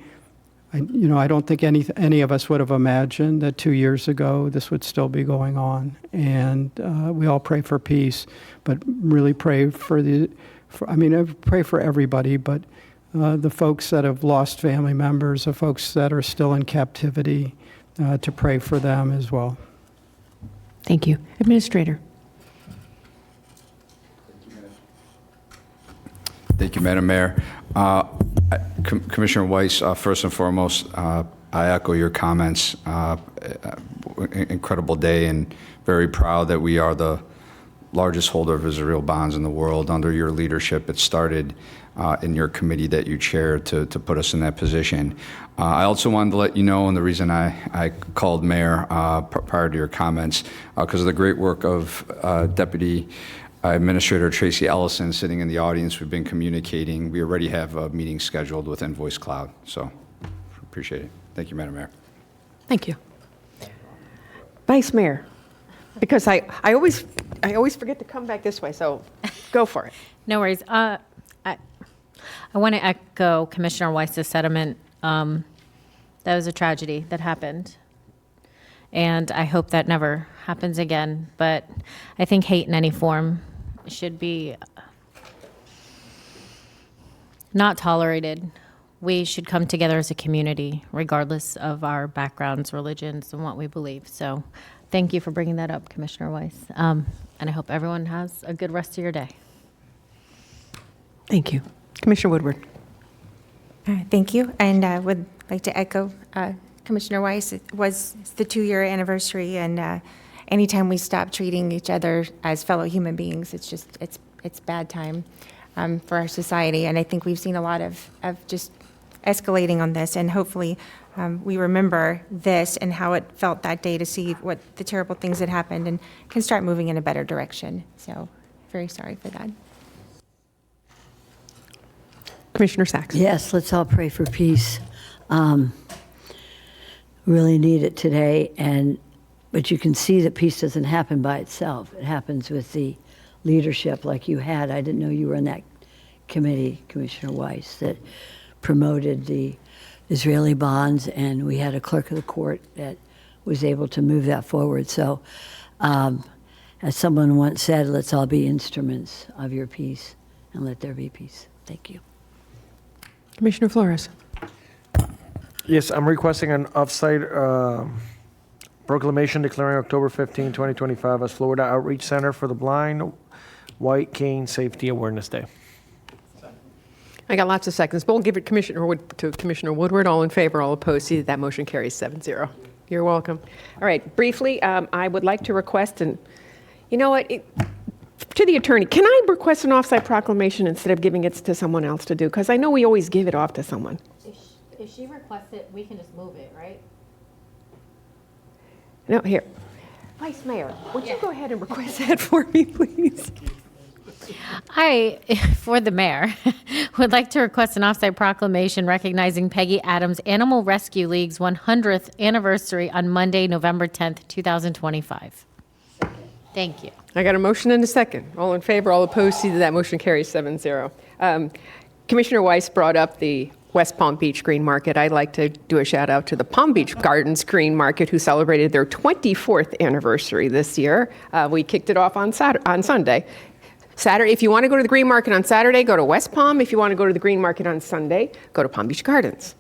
I don't think any of us would have imagined that 2 years ago this would still be going on. And we all pray for peace, but really pray pray for everybody, but the folks that have lost family members, the folks that are still in captivity, to pray for them as well. Thank you. Administrator. Thank you, Madam Mayor. Commissioner Weiss, first and foremost, I echo your comments. Incredible day, and very proud that we are the largest holder of Israel bonds in the world. Under your leadership, it started in your committee that you chaired to put us in that position. I also wanted to let you know, and the reason I called Mayor prior to your comments, because of the great work of Deputy Administrator Tracy Ellison sitting in the audience. We've been communicating. We already have a meeting scheduled with Invoice Cloud, so appreciate it. Thank you, Madam Mayor. Thank you. Vice Mayor, because I always forget to come back this way, so go for it. No worries. I want to echo Commissioner Weiss's sentiment. That was a tragedy that happened. And I hope that never happens again. But I think hate in any form should be not tolerated. We should come together as a community, regardless of our backgrounds, religions, and what we believe. So thank you for bringing that up, Commissioner Weiss. And I hope everyone has a good rest of your day. Thank you. Commissioner Woodward. Thank you. And I would like to echo Commissioner Weiss. It was the 2-year anniversary, and anytime we stop treating each other as fellow human beings, it's bad time for our society. And I think we've seen a lot of just escalating on this, and hopefully we remember this and how it felt that day to see what the terrible things that happened and can start moving in a better direction. So very sorry for that. Commissioner Sacks. Yes, let's all pray for peace. Really need it today, but you can see that peace doesn't happen by itself. It happens with the leadership like you had. I didn't know you were in that committee, Commissioner Weiss, that promoted the Israeli bonds, and we had a clerk of the court that was able to move that forward. So, as someone once said, let's all be instruments of your peace, and let there be peace. Thank you. Commissioner Flores. Yes, I'm requesting an offsite proclamation declaring October 15, 2025 as Florida Outreach Center for the Blind White Cane Safety Awareness Day. I got lots of seconds, but we'll give it to Commissioner Woodward. All in favor, all opposed. See that motion carries 7-0. You're welcome. All right, briefly, I would like to request, and you know what, to the attorney, can I request an offsite proclamation instead of giving it to someone else to do? Because I know we always give it off to someone. If she requests it, we can just move it, right? No, here. Vice Mayor, would you go ahead and request that for me, please? I, for the mayor, would like to request an offsite proclamation recognizing Peggy Adams Animal Rescue League's 100th anniversary on Monday, November 10th, 2025. Thank you. I got a motion and a second. All in favor, all opposed, see that motion carries 7-0. Commissioner Weiss brought up the West Palm Beach Green Market. I'd like to do a shout out to the Palm Beach Gardens Green Market, who celebrated their 24th anniversary this year. We kicked it off on Sunday. Saturday, if you want to go to the Green Market on Saturday, go to West Palm. If you want to go to the Green Market on Sunday, go to Palm Beach Gardens.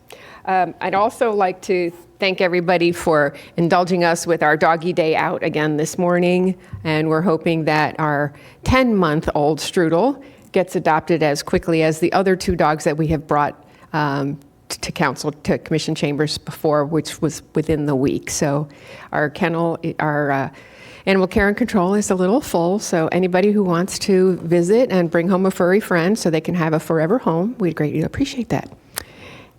I'd also like to thank everybody for indulging us with our doggy day out again this morning. And we're hoping that our 10-month-old Strudel gets adopted as quickly as the other 2 dogs that we have brought to council, to commission chambers before, which was within the week. So our kennel, our animal care and control is a little full. So anybody who wants to visit and bring home a furry friend so they can have a forever home, we'd greatly appreciate that.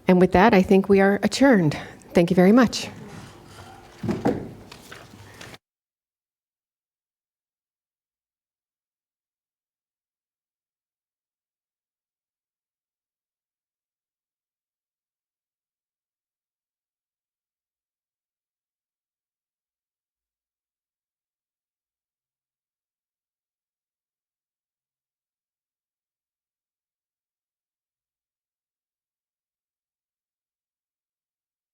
And with that, I think we are adjourned. Thank you very much.